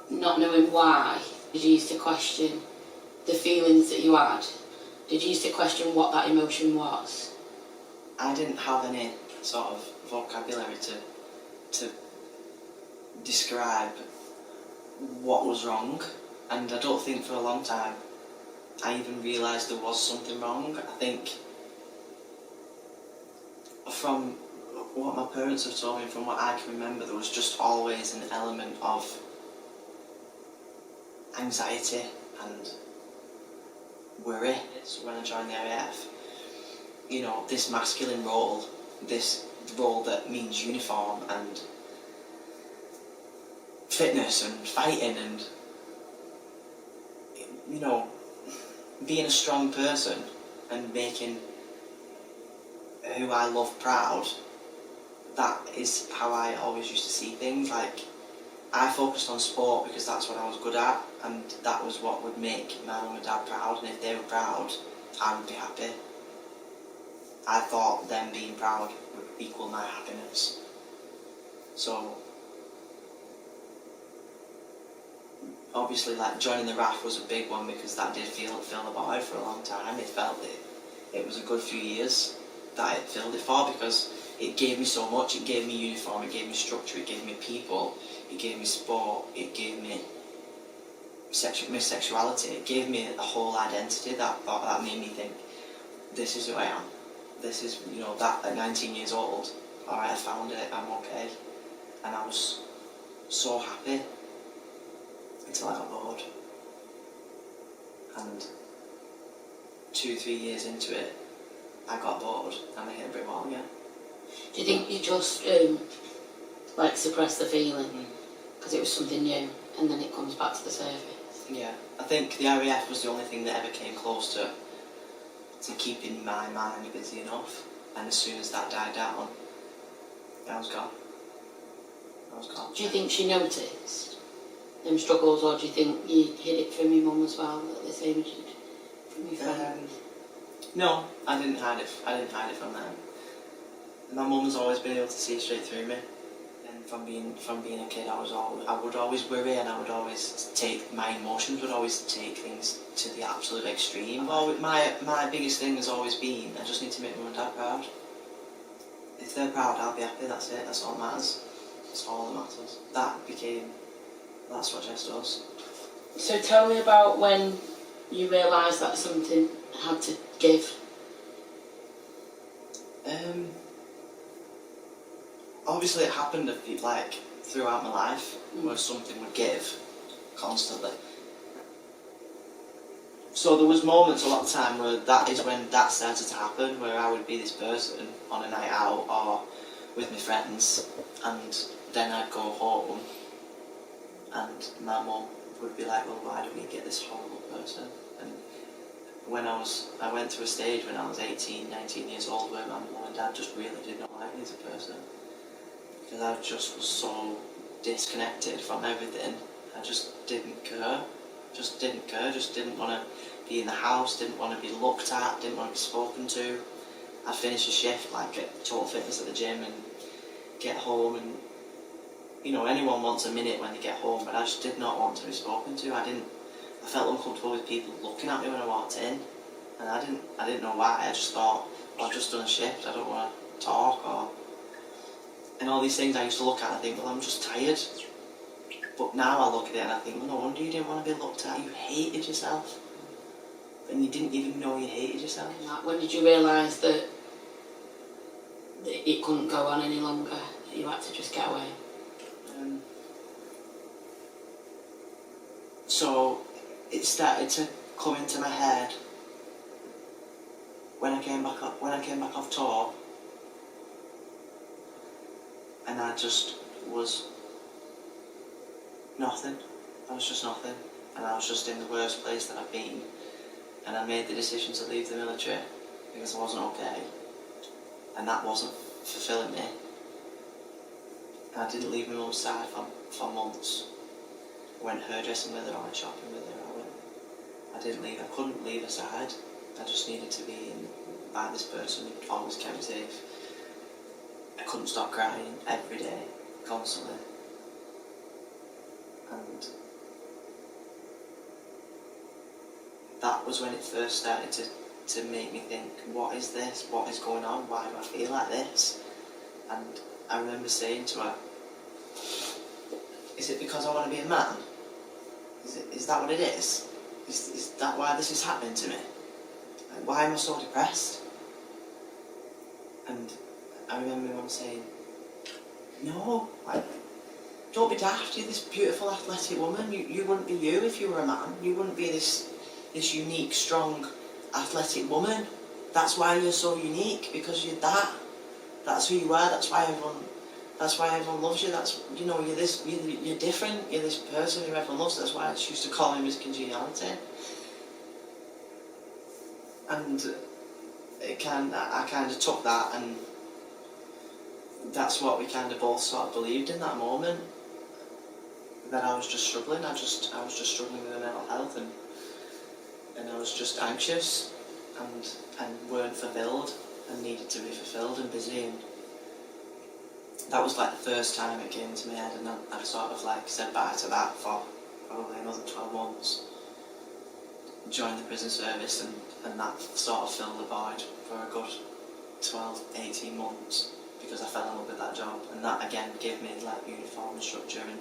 not knowing why? Did you used to question the feelings that you had? Did you used to question what that emotion was? I didn't have any sort of vocabulary to describe what was wrong, and I don't think for a long time I even realised there was something wrong. I think from what my parents have told me, from what I can remember, there was just always an element of anxiety and worry. So when I joined the RAF, you know, this masculine role, this role that means uniform and fitness and fighting and, you know, being a strong person and making who I love proud, that is how I always used to see things. Like, I focused on sport because that's what I was good at, and that was what would make my mum and dad proud, and if they were proud, I would be happy. I thought them being proud would equal my happiness. So, obviously, like, joining the RAF was a big one because that did fill the void for a long time. It was a good few years that it filled it for, because it gave me so much. It gave me uniform, it gave me structure, it gave me people, it gave me sport, it gave me my sexuality, it gave me a whole identity that made me think, this is who I am. This is, you know, that at 19 years old, alright, I found it, I'm okay. And I was so happy until I got bored. And 2-3 years into it, I got bored and I hit a brick wall again. Do you think you just like suppressed the feeling because it was something new, and then it comes back to the surface? Yeah, I think the RAF was the only thing that ever came close to keeping my mind busy enough, and as soon as that died down, I was gone. Do you think she noticed them struggles, or do you think you hid it from your mum as well, at the same as you did from your friends? No, I didn't hide it. I didn't hide it from them. My mum's always been able to see straight through me, and from being a kid, I would always worry, and I would always my emotions would always take things to the absolute extreme. Well, my biggest thing has always been, I just need to make mum and dad proud. If they're proud, I'll be happy. That's it. That's all that matters. That's all that matters. That's what Jess does. So tell me about when you realised that something had to give. Obviously it happened throughout my life where something would give constantly. So there was moments a lot of time where that is when that started to happen, where I would be this person on a night out or with my friends, and then I'd go home and my mum would be like, well, why do we get this horrible person? And when I went through a stage when I was 18, 19 years old where my mum and dad just really did not like me as a person, because I just was so disconnected from everything. I just didn't care. Just didn't care, just didn't want to be in the house, didn't want to be looked at, didn't want to be spoken to. I'd finish a shift like at Total Fitness at the gym and get home, and you know, anyone wants a minute when they get home, but I just did not want to be spoken to. I felt uncomfortable with people looking at me when I walked in, and I didn't know why. I just thought, well, I've just done a shift, I don't want to talk, and all these things I used to look at and I think, well, I'm just tired. But now I look at it and I think, well, no wonder you didn't want to be looked at. You hated yourself, and you didn't even know you hated yourself. When did you realise that it couldn't go on any longer, that you had to just get away? So it started to come into my head when I came back off tour, and I just was nothing. I was just nothing, and I was just in the worst place that I've been, and I made the decision to leave the military because I wasn't okay, and that wasn't fulfilling me. And I didn't leave my mum's side for months. I went hairdressing with her, I went shopping with her, I couldn't leave her side. I just needed to be by this person who always kept me safe. I couldn't stop crying every day, constantly. And that was when it first started to make me think, what is this? What is going on? Why do I feel like this? And I remember saying to her, is it because I want to be a man? Is that what it is? Is that why this is happening to me? Like, why am I so depressed? And I remember my mum saying, no, like, don't be daft, you're this beautiful athletic woman. You wouldn't be you if you were a man. You wouldn't be this unique, strong, athletic woman. That's why you're so unique, because you're that. That's who you are, that's why everyone loves you. That's, you know, you're different, you're this person who everyone loves. That's why I used to call him Miss Congeniality. And I kind of took that, and that's what we kind of both sort of believed in that moment. That I was just struggling. I was just struggling with my mental health, and I was just anxious, and weren't fulfilled, and needed to be fulfilled and busy. And that was like the first time it came into my head, and I sort of like said bye to that for probably another 12 months. Joined the prison service, and that sort of filled the void for a good 12, 18 months, because I fell in love with that job, and that again gave me like uniform and structure and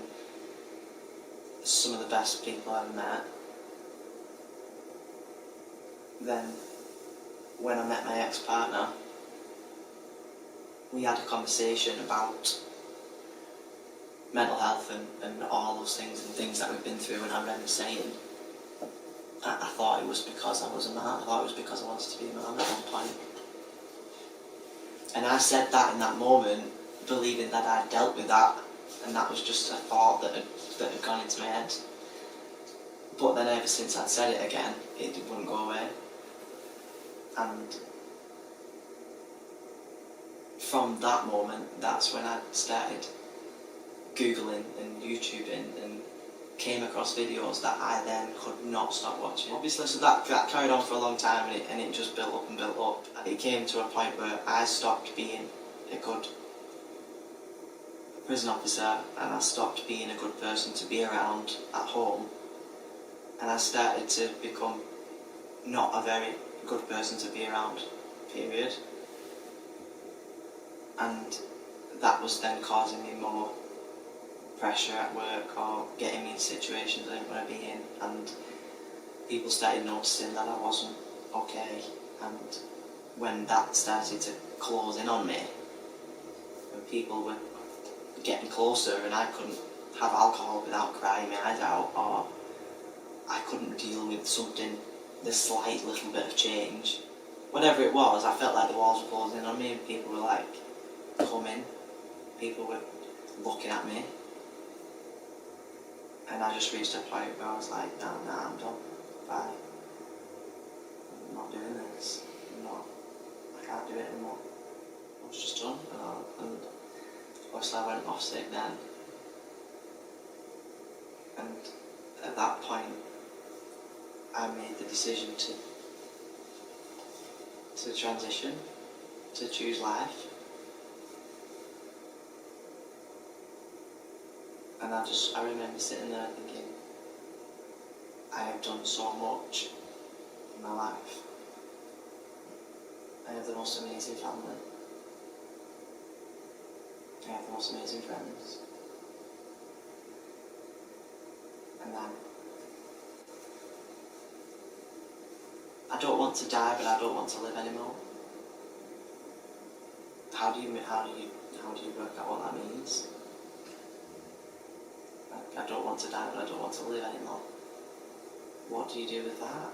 some of the best people I've met. Then when I met my ex-partner, we had a conversation about mental health and all those things and things that we've been through, and I remember saying I thought it was because I was a man. I thought it was because I wanted to be a man at one point. And I said that in that moment, believing that I'd dealt with that, and that was just a thought that had gone into my head. But then ever since I'd said it again, it wouldn't go away. And from that moment, that's when I started Googling and YouTubing and came across videos that I then could not stop watching. Obviously, so that carried on for a long time, and it just built up and built up. And it came to a point where I stopped being a good prison officer, and I stopped being a good person to be around at home, and I started to become not a very good person to be around, period. And that was then causing me more pressure at work, or getting me in situations I didn't want to be in, and people started noticing that I wasn't okay. And when that started to close in on me, when people were getting closer and I couldn't have alcohol without crying my eyes out, or I couldn't deal with something, the slight little bit of change, whatever it was, I felt like the walls were closing in on me, and people were like coming, people were looking at me. And I just reached a point where I was like, nah, I'm done. Bye. I'm not doing this. I can't do it anymore. I was just done. And obviously I went off sick then. And at that point, I made the decision to transition, to choose life. And I remember sitting there thinking, I have done so much in my life. I have the most amazing family. I have the most amazing friends. And then I don't want to die, but I don't want to live anymore. How do you work out what that means? I don't want to die, but I don't want to live anymore. What do you do with that?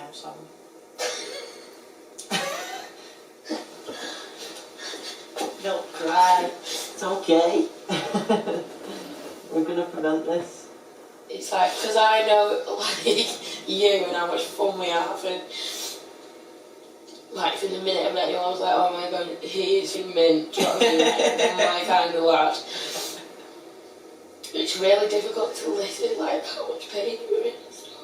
I'm sorry. Don't cry. It's okay. We're gonna prevent this. It's like, because I know, like, you and how much fun we have, and like, from the minute I met you, I was like, oh my god, he is mint, do you know what I mean? Like, my kind of lad. It's really difficult to listen, like, how much pain you're in and stuff.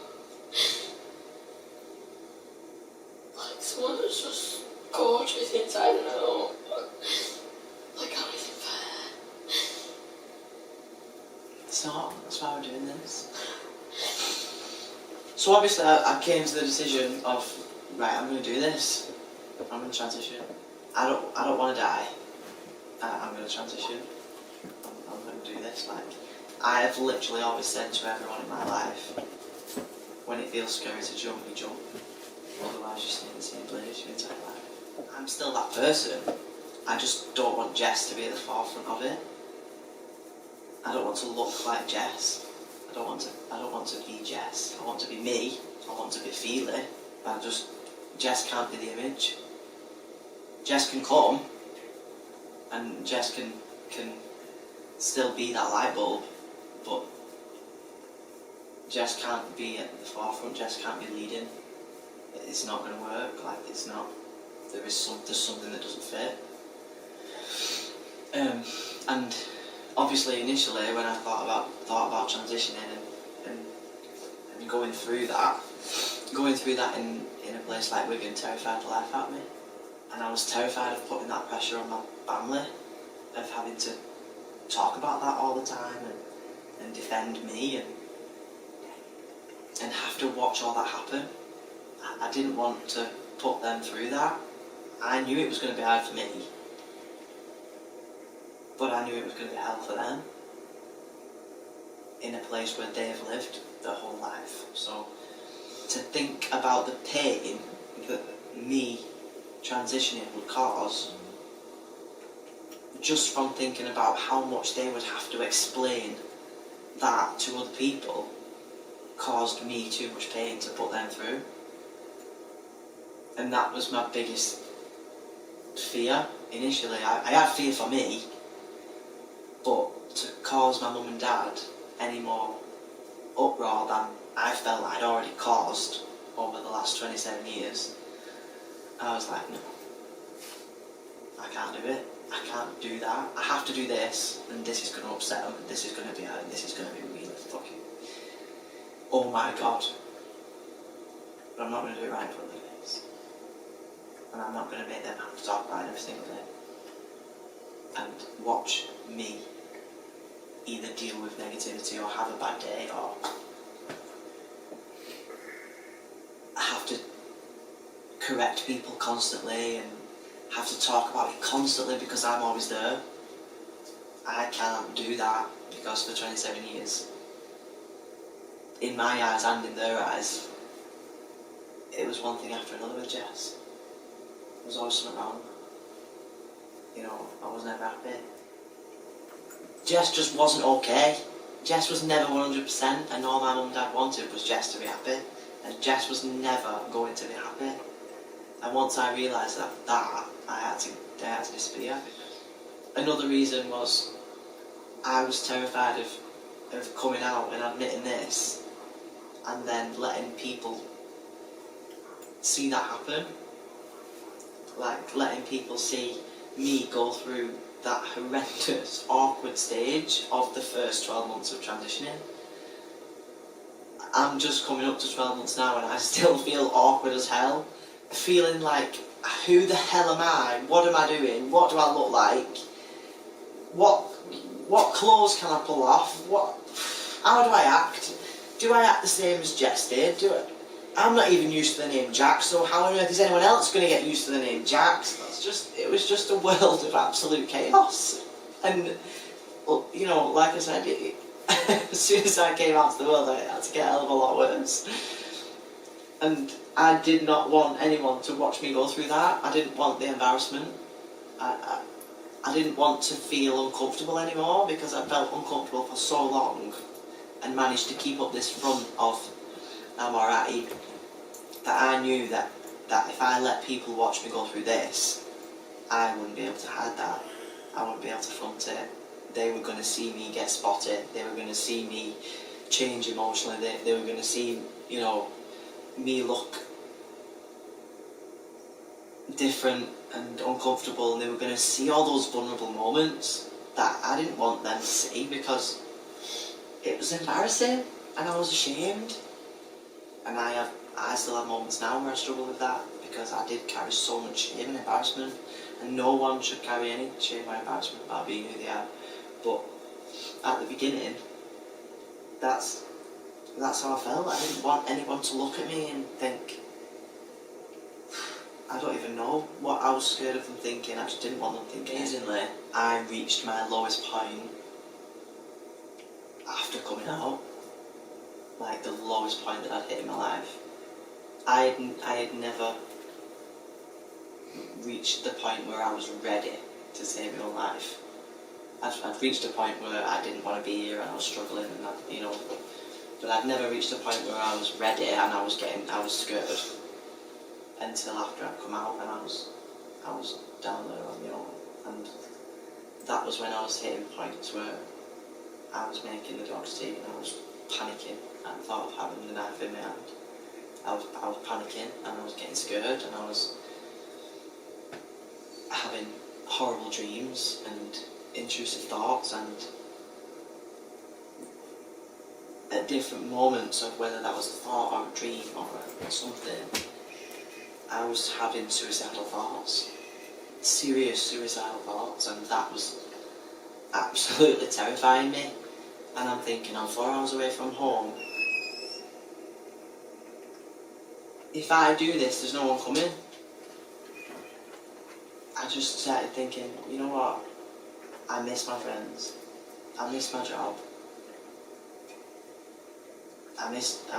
Like, someone that's just gorgeous inside and out. Like, how is it fair? It's not. That's why we're doing this. So obviously I came to the decision of, right, I'm going to do this. I'm going to transition. I don't want to die. I'm going to transition. I'm going to do this. Like, I have literally always said to everyone in my life, when it feels scary to jump, you jump. Otherwise you stay in the same place your entire life. I'm still that person. I just don't want Jess to be at the forefront of it. I don't want to look like Jess. I don't want to be Jess. I want to be me. I want to be Feeley. Jess can't be the image. Jess can come, and Jess can still be that light bulb, but Jess can't be at the forefront. Jess can't be leading. It's not going to work. Like, it's not. There's something that doesn't fit. And obviously, initially, when I thought about transitioning and going through that in a place like Wigan terrified the life out of me. And I was terrified of putting that pressure on my family, of having to talk about that all the time and defend me and have to watch all that happen. I didn't want to put them through that. I knew it was going to be hard for me, but I knew it was going to be hell for them in a place where they've lived their whole life. So to think about the pain that me transitioning would cause, just from thinking about how much they would have to explain that to other people, caused me too much pain to put them through. And that was my biggest fear initially. I had fear for me, but to cause my mum and dad any more uproar than I felt I'd already caused over the last 27 years, I was like, no, I can't do it. I can't do that. I have to do this, and this is going to upset them, and this is going to be hard, and this is going to be really fucking, oh my god. But I'm not going to do it right in front of their face. And I'm not going to make them have to talk about it every single day. And watch me either deal with negativity or have a bad day, or have to correct people constantly and have to talk about it constantly because I'm always there. I can't do that because for 27 years, in my eyes and in their eyes, it was one thing after another with Jess. There was always something wrong. You know, I was never happy. Jess just wasn't okay. Jess was never 100%, and all my mum and dad wanted was Jess to be happy. And Jess was never going to be happy. And once I realised that, I had to disappear. Another reason was I was terrified of coming out and admitting this, and then letting people see that happen. Like, letting people see me go through that horrendous, awkward stage of the first 12 months of transitioning. I'm just coming up to 12 months now and I still feel awkward as hell. Feeling like, who the hell am I? What am I doing? What do I look like? What clothes can I pull off? How do I act? Do I act the same as Jess did? I'm not even used to the name Jax, so how on earth is anyone else going to get used to the name Jax? It was just a world of absolute chaos. And, well, you know, like I said, as soon as I came out to the world, it had to get a hell of a lot worse. And I did not want anyone to watch me go through that. I didn't want the embarrassment. I didn't want to feel uncomfortable anymore, because I felt uncomfortable for so long and managed to keep up this front of I'm alright, that I knew that if I let people watch me go through this, I wouldn't be able to hide that. I wouldn't be able to front it. They were going to see me get spotted. They were going to see me change emotionally. They were going to see, you know, me look different and uncomfortable, and they were going to see all those vulnerable moments that I didn't want them to see, because it was embarrassing and I was ashamed. And I still have moments now where I struggle with that, because I did carry so much shame and embarrassment, and no one should carry any shame or embarrassment about being who they are. But at the beginning, that's how I felt. I didn't want anyone to look at me and think, I don't even know what I was scared of them thinking. I just didn't want them thinking. Amazingly, I reached my lowest point after coming out. Like the lowest point that I'd hit in my life. I had never reached the point where I was ready to save my own life. I'd reached a point where I didn't want to be here and I was struggling, and but I'd never reached a point where I was ready and I was scared until after I'd come out, and I was down there on my own, and that was when I was hitting points where I was making the dog's tea and I was panicking at the thought of having the knife in my hand. I was panicking and I was getting scared, and I was having horrible dreams and intrusive thoughts, and at different moments of whether that was a thought or a dream or something, I was having suicidal thoughts, serious suicidal thoughts, and that was absolutely terrifying me. And I'm thinking, I'm 4 hours away from home. If I do this, there's no one coming. I just started thinking, you know what? I miss my friends. I miss my job. I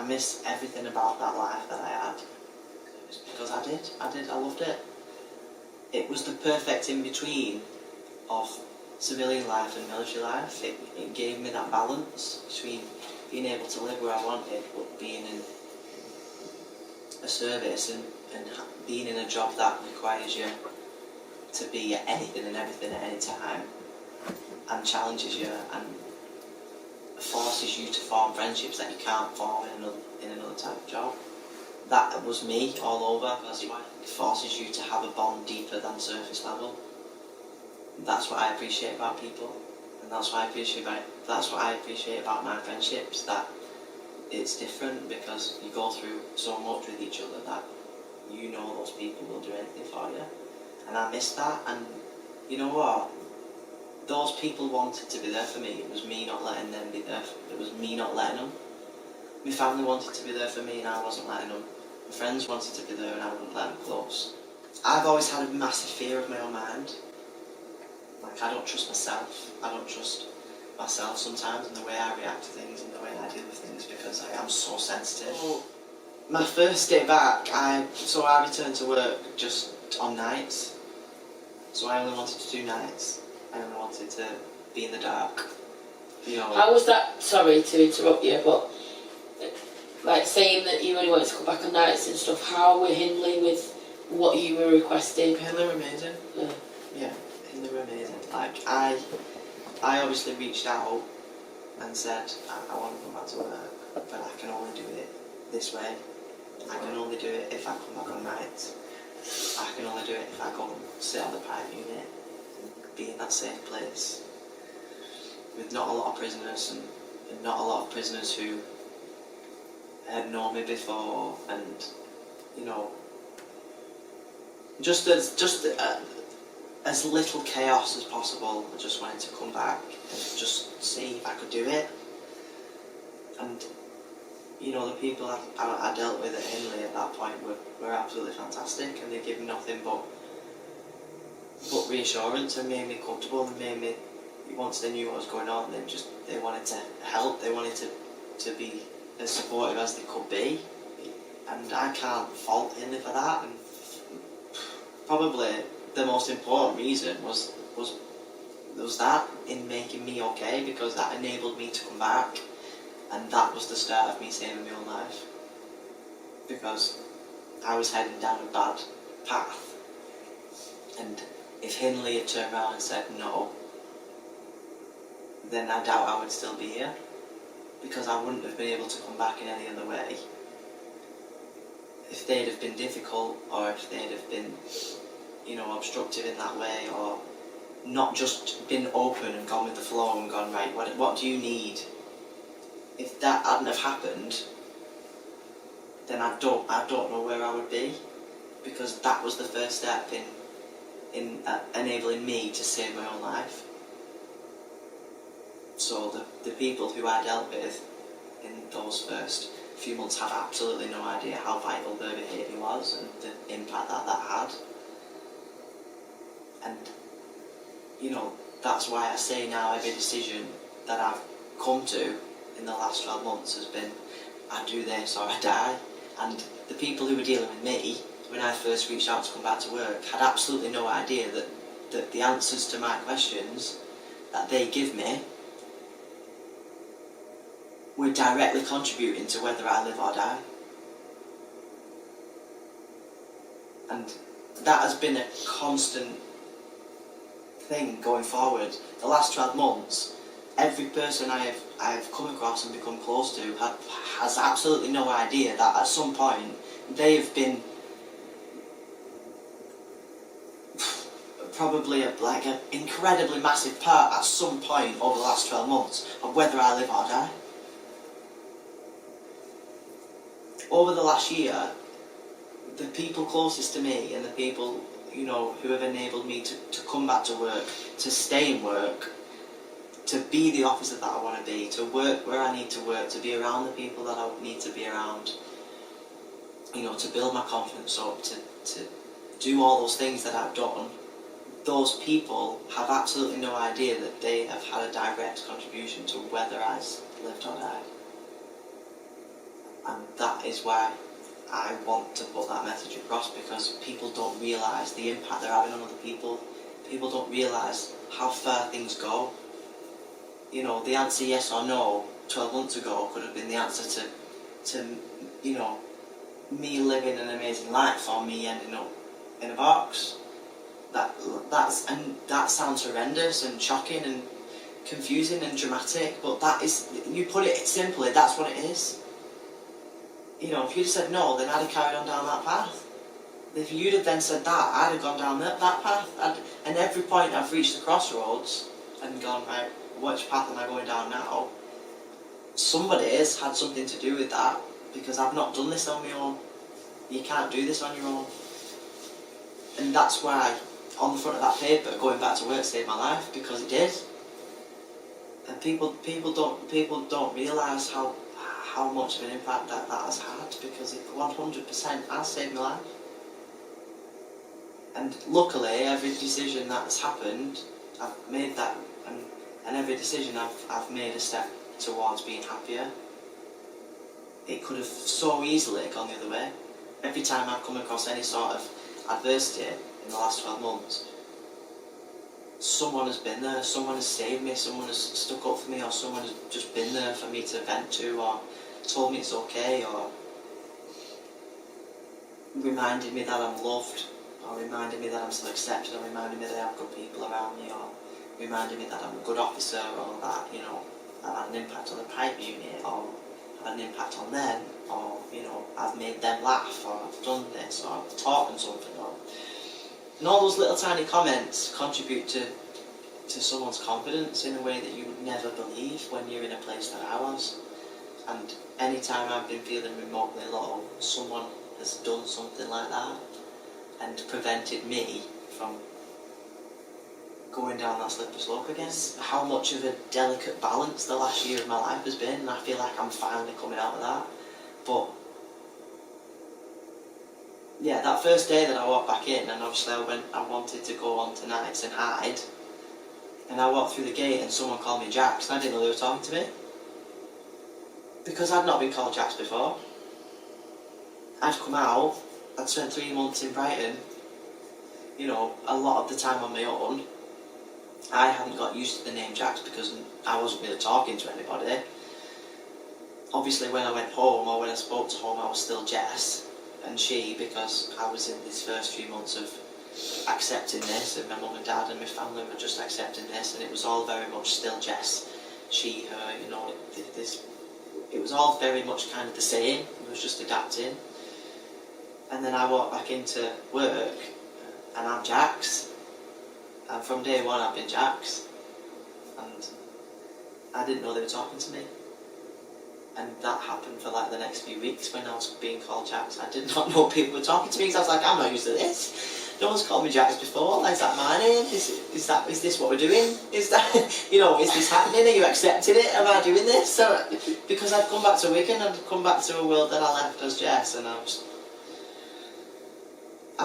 miss everything about that life that I had. Because I did, I loved it. It was the perfect in-between of civilian life and military life. It gave me that balance between being able to live where I wanted, but being in a service and being in a job that requires you to be at anything and everything at any time, and challenges you and forces you to form friendships that you can't form in another type of job. That was me all over. That's why it forces you to have a bond deeper than surface level. That's what I appreciate about people, and that's what I appreciate about my friendships. That it's different, because you go through so much with each other that you know those people will do anything for you. And I miss that. And you know what? Those people wanted to be there for me. It was me not letting them be there. It was me not letting them. My family wanted to be there for me and I wasn't letting them. My friends wanted to be there and I wouldn't let them close. I've always had a massive fear of my own mind. Like, I don't trust myself. I don't trust myself sometimes in the way I react to things and the way I deal with things, because I am so sensitive. Well, my first day back, I returned to work just on nights. So I only wanted to do nights. I only wanted to be in the dark. You know. How was that? Sorry to interrupt you, but like saying that you only wanted to come back on nights and stuff. How were Hindley with what you were requesting? Hindley were amazing. Yeah, Hindley were amazing. Like I obviously reached out and said I want to come back to work, but I can only do it this way. I can only do it if I come back on nights. I can only do it if I go and sit on the private unit, be in that safe place with not a lot of prisoners and not a lot of prisoners who had known me before, and you know, just as little chaos as possible. I just wanted to come back and just see if I could do it. And you know, the people I dealt with at Hindley at that point were absolutely fantastic, and they gave me nothing but reassurance and made me comfortable and made me, once they knew what was going on, they wanted to help, they wanted to be as supportive as they could be, and I can't fault Hindley for that. And probably the most important reason was that in making me okay, because that enabled me to come back, and that was the start of me saving my own life, because I was heading down a bad path, and if Hindley had turned around and said no, then I doubt I would still be here, because I wouldn't have been able to come back in any other way. If they'd have been difficult, or if they'd have been, you know, obstructive in that way, or not just been open and gone with the flow and gone, right, what do you need? If that hadn't have happened, then I don't know where I would be, because that was the first step in enabling me to save my own life. So the people who I dealt with in those first few months had absolutely no idea how vital their behaviour was and the impact that had. And you know, that's why I say now every decision that I've come to in the last 12 months has been, I do this or I die. And the people who were dealing with me when I first reached out to come back to work had absolutely no idea that the answers to my questions that they give me were directly contributing to whether I live or die. And that has been a constant thing going forward. The last 12 months, every person I have come across and become close to has absolutely no idea that at some point they have been probably like an incredibly massive part at some point over the last 12 months of whether I live or die. Over the last year, the people closest to me and the people, you know, who have enabled me to come back to work, to stay in work, to be the officer that I want to be, to work where I need to work, to be around the people that I need to be around, you know, to build my confidence up, to do all those things that I've done, those people have absolutely no idea that they have had a direct contribution to whether I lived or died. And that is why I want to put that message across, because people don't realise the impact they're having on other people. People don't realise how far things go. You know, the answer yes or no 12 months ago could have been the answer to you know, me living an amazing life or me ending up in a box. That sounds horrendous and shocking and confusing and dramatic, but that is, you put it simply, that's what it is. You know, if you'd have said no, then I'd have carried on down that path. If you'd have then said that, I'd have gone down that path. And every point I've reached the crossroads and gone, right, which path am I going down now? Somebody has had something to do with that, because I've not done this on my own. You can't do this on your own. And that's why, on the front of that paper, going back to work saved my life, because it did. And people don't realise how much of an impact that has had, because it 100% has saved my life. And luckily, every decision that's happened, I've made that, and every decision I've made a step towards being happier. It could have so easily gone the other way. Every time I've come across any sort of adversity in the last 12 months, someone has been there, someone has saved me, someone has stuck up for me, or someone has just been there for me to vent to, or told me it's okay, or reminded me that I'm loved, or reminded me that I'm still accepted, or reminded me that I have good people around me, or reminded me that I'm a good officer, or that, you know, I've had an impact on the pipe unit, or I've had an impact on them, or, you know, I've made them laugh, or I've done this, or I've taught them something, or... And all those little tiny comments contribute to to someone's confidence in a way that you would never believe when you're in a place that I was. And anytime I've been feeling remotely low, someone has done something like that and prevented me from going down that slippery slope again. How much of a delicate balance the last year of my life has been, and I feel like I'm finally coming out of that. But yeah, that first day that I walked back in, and obviously I wanted to go on to nights and hide, and I walked through the gate and someone called me Jax, and I didn't know they were talking to me. Because I'd not been called Jax before. I'd come out, I'd spent 3 months in Brighton, you know, a lot of the time on my own. I hadn't got used to the name Jax because I wasn't really talking to anybody. Obviously when I went home, or when I spoke to home, I was still Jess and she, because I was in these first few months of accepting this, and my mum and dad and my family were just accepting this, and it was all very much still Jess, she, her, you know, it was all very much kind of the same. It was just adapting. And then I walked back into work and I'm Jax, and from day one I've been Jax, and I didn't know they were talking to me. And that happened for like the next few weeks when I was being called Jax. I did not know people were talking to me because I was like, I'm not used to this. No one's called me Jax before. Like, is that my name? Is this what we're doing? Is that, you know, is this happening? Are you accepting it? Am I doing this? So, because I'd come back to Wigan, I'd come back to a world that I left as Jess, and I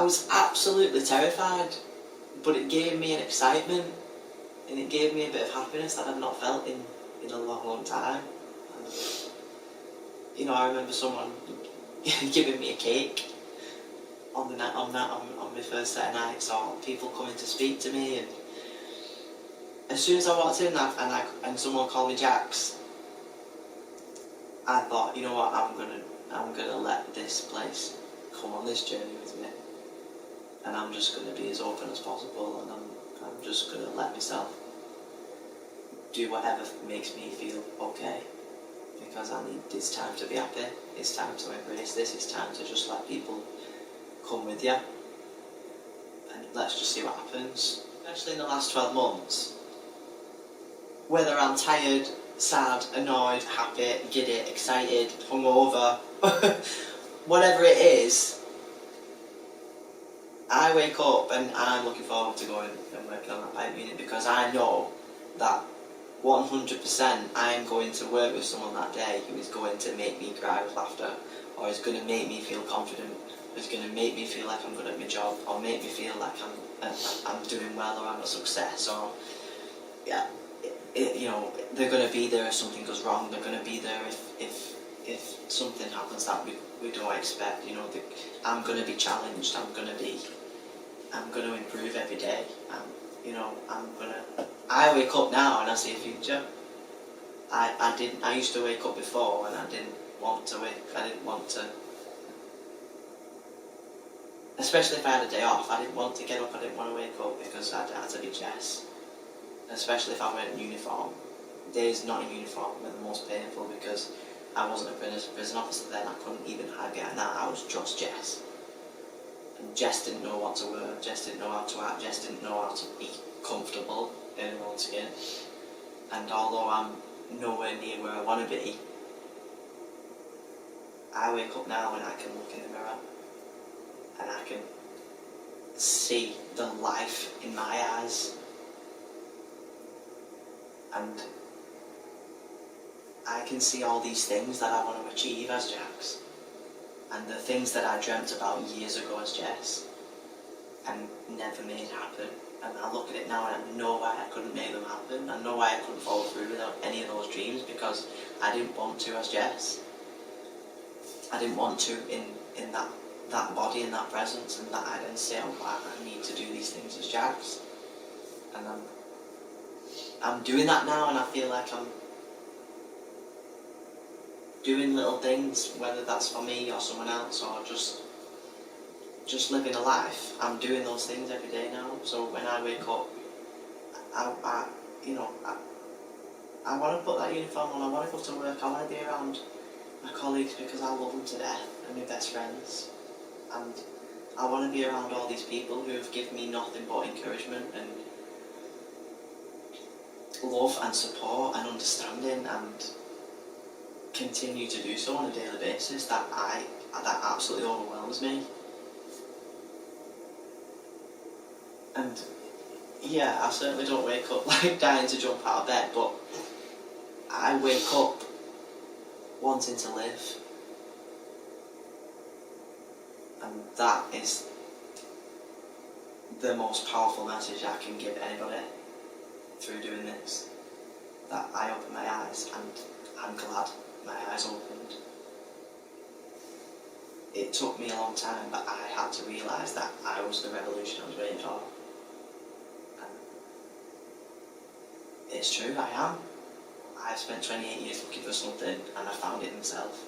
was absolutely terrified. But it gave me an excitement, and it gave me a bit of happiness that I'd not felt in a long, long time. And, you know, I remember someone giving me a cake on my first set of nights, or people coming to speak to me, and as soon as I walked in and someone called me Jax, I thought, you know what, I'm gonna let this place come on this journey with me, and I'm just gonna be as open as possible, and I'm just gonna let myself do whatever makes me feel okay. Because it's time to be happy, it's time to embrace this, it's time to just let people come with you, and let's just see what happens. Especially in the last 12 months, whether I'm tired, sad, annoyed, happy, giddy, excited, hungover, whatever it is, I wake up and I'm looking forward to going and working on that pipe unit, because I know that 100% I am going to work with someone that day who is going to make me cry with laughter, or is going to make me feel confident, or is going to make me feel like I'm good at my job, or make me feel like I'm doing well, or I'm a success, or yeah, you know, they're going to be there if something goes wrong. They're going to be there if something happens that we don't expect. You know, I'm going to be challenged. I'm going to improve every day. You know, I wake up now and I see a future. I used to wake up before and I didn't want to, especially if I had a day off, I didn't want to get up, I didn't want to wake up, because I had to be Jess. Especially if I weren't in uniform. Days not in uniform were the most painful, because I wasn't a prison officer then, I couldn't even hide behind that, I was just Jess. And Jess didn't know what to wear, Jess didn't know how to act, Jess didn't know how to be comfortable in her own skin. And although I'm nowhere near where I want to be, I wake up now and I can look in the mirror and I can see the life in my eyes, and I can see all these things that I want to achieve as Jax, and the things that I dreamt about years ago as Jess and never made happen. And I look at it now and I know why I couldn't make them happen. I know why I couldn't follow through without any of those dreams, because I didn't want to as Jess. I didn't want to in that body and that presence and that identity. I need to do these things as Jax. And I'm doing that now, and I feel like I'm doing little things, whether that's for me or someone else, or just living a life. I'm doing those things every day now. So when I wake up, I want to put that uniform on. I want to go to work. I want to be around my colleagues because I love them to death, and my best friends. And I want to be around all these people who have given me nothing but encouragement, and love and support and understanding, and continue to do so on a daily basis, that absolutely overwhelms me. And yeah, I certainly don't wake up like dying to jump out of bed, but I wake up wanting to live. And that is the most powerful message I can give anybody through doing this. That I opened my eyes, and I'm glad my eyes opened. It took me a long time, but I had to realise that I was the revolution I was waiting for. And it's true, I am. I've spent 28 years looking for something, and I found it myself.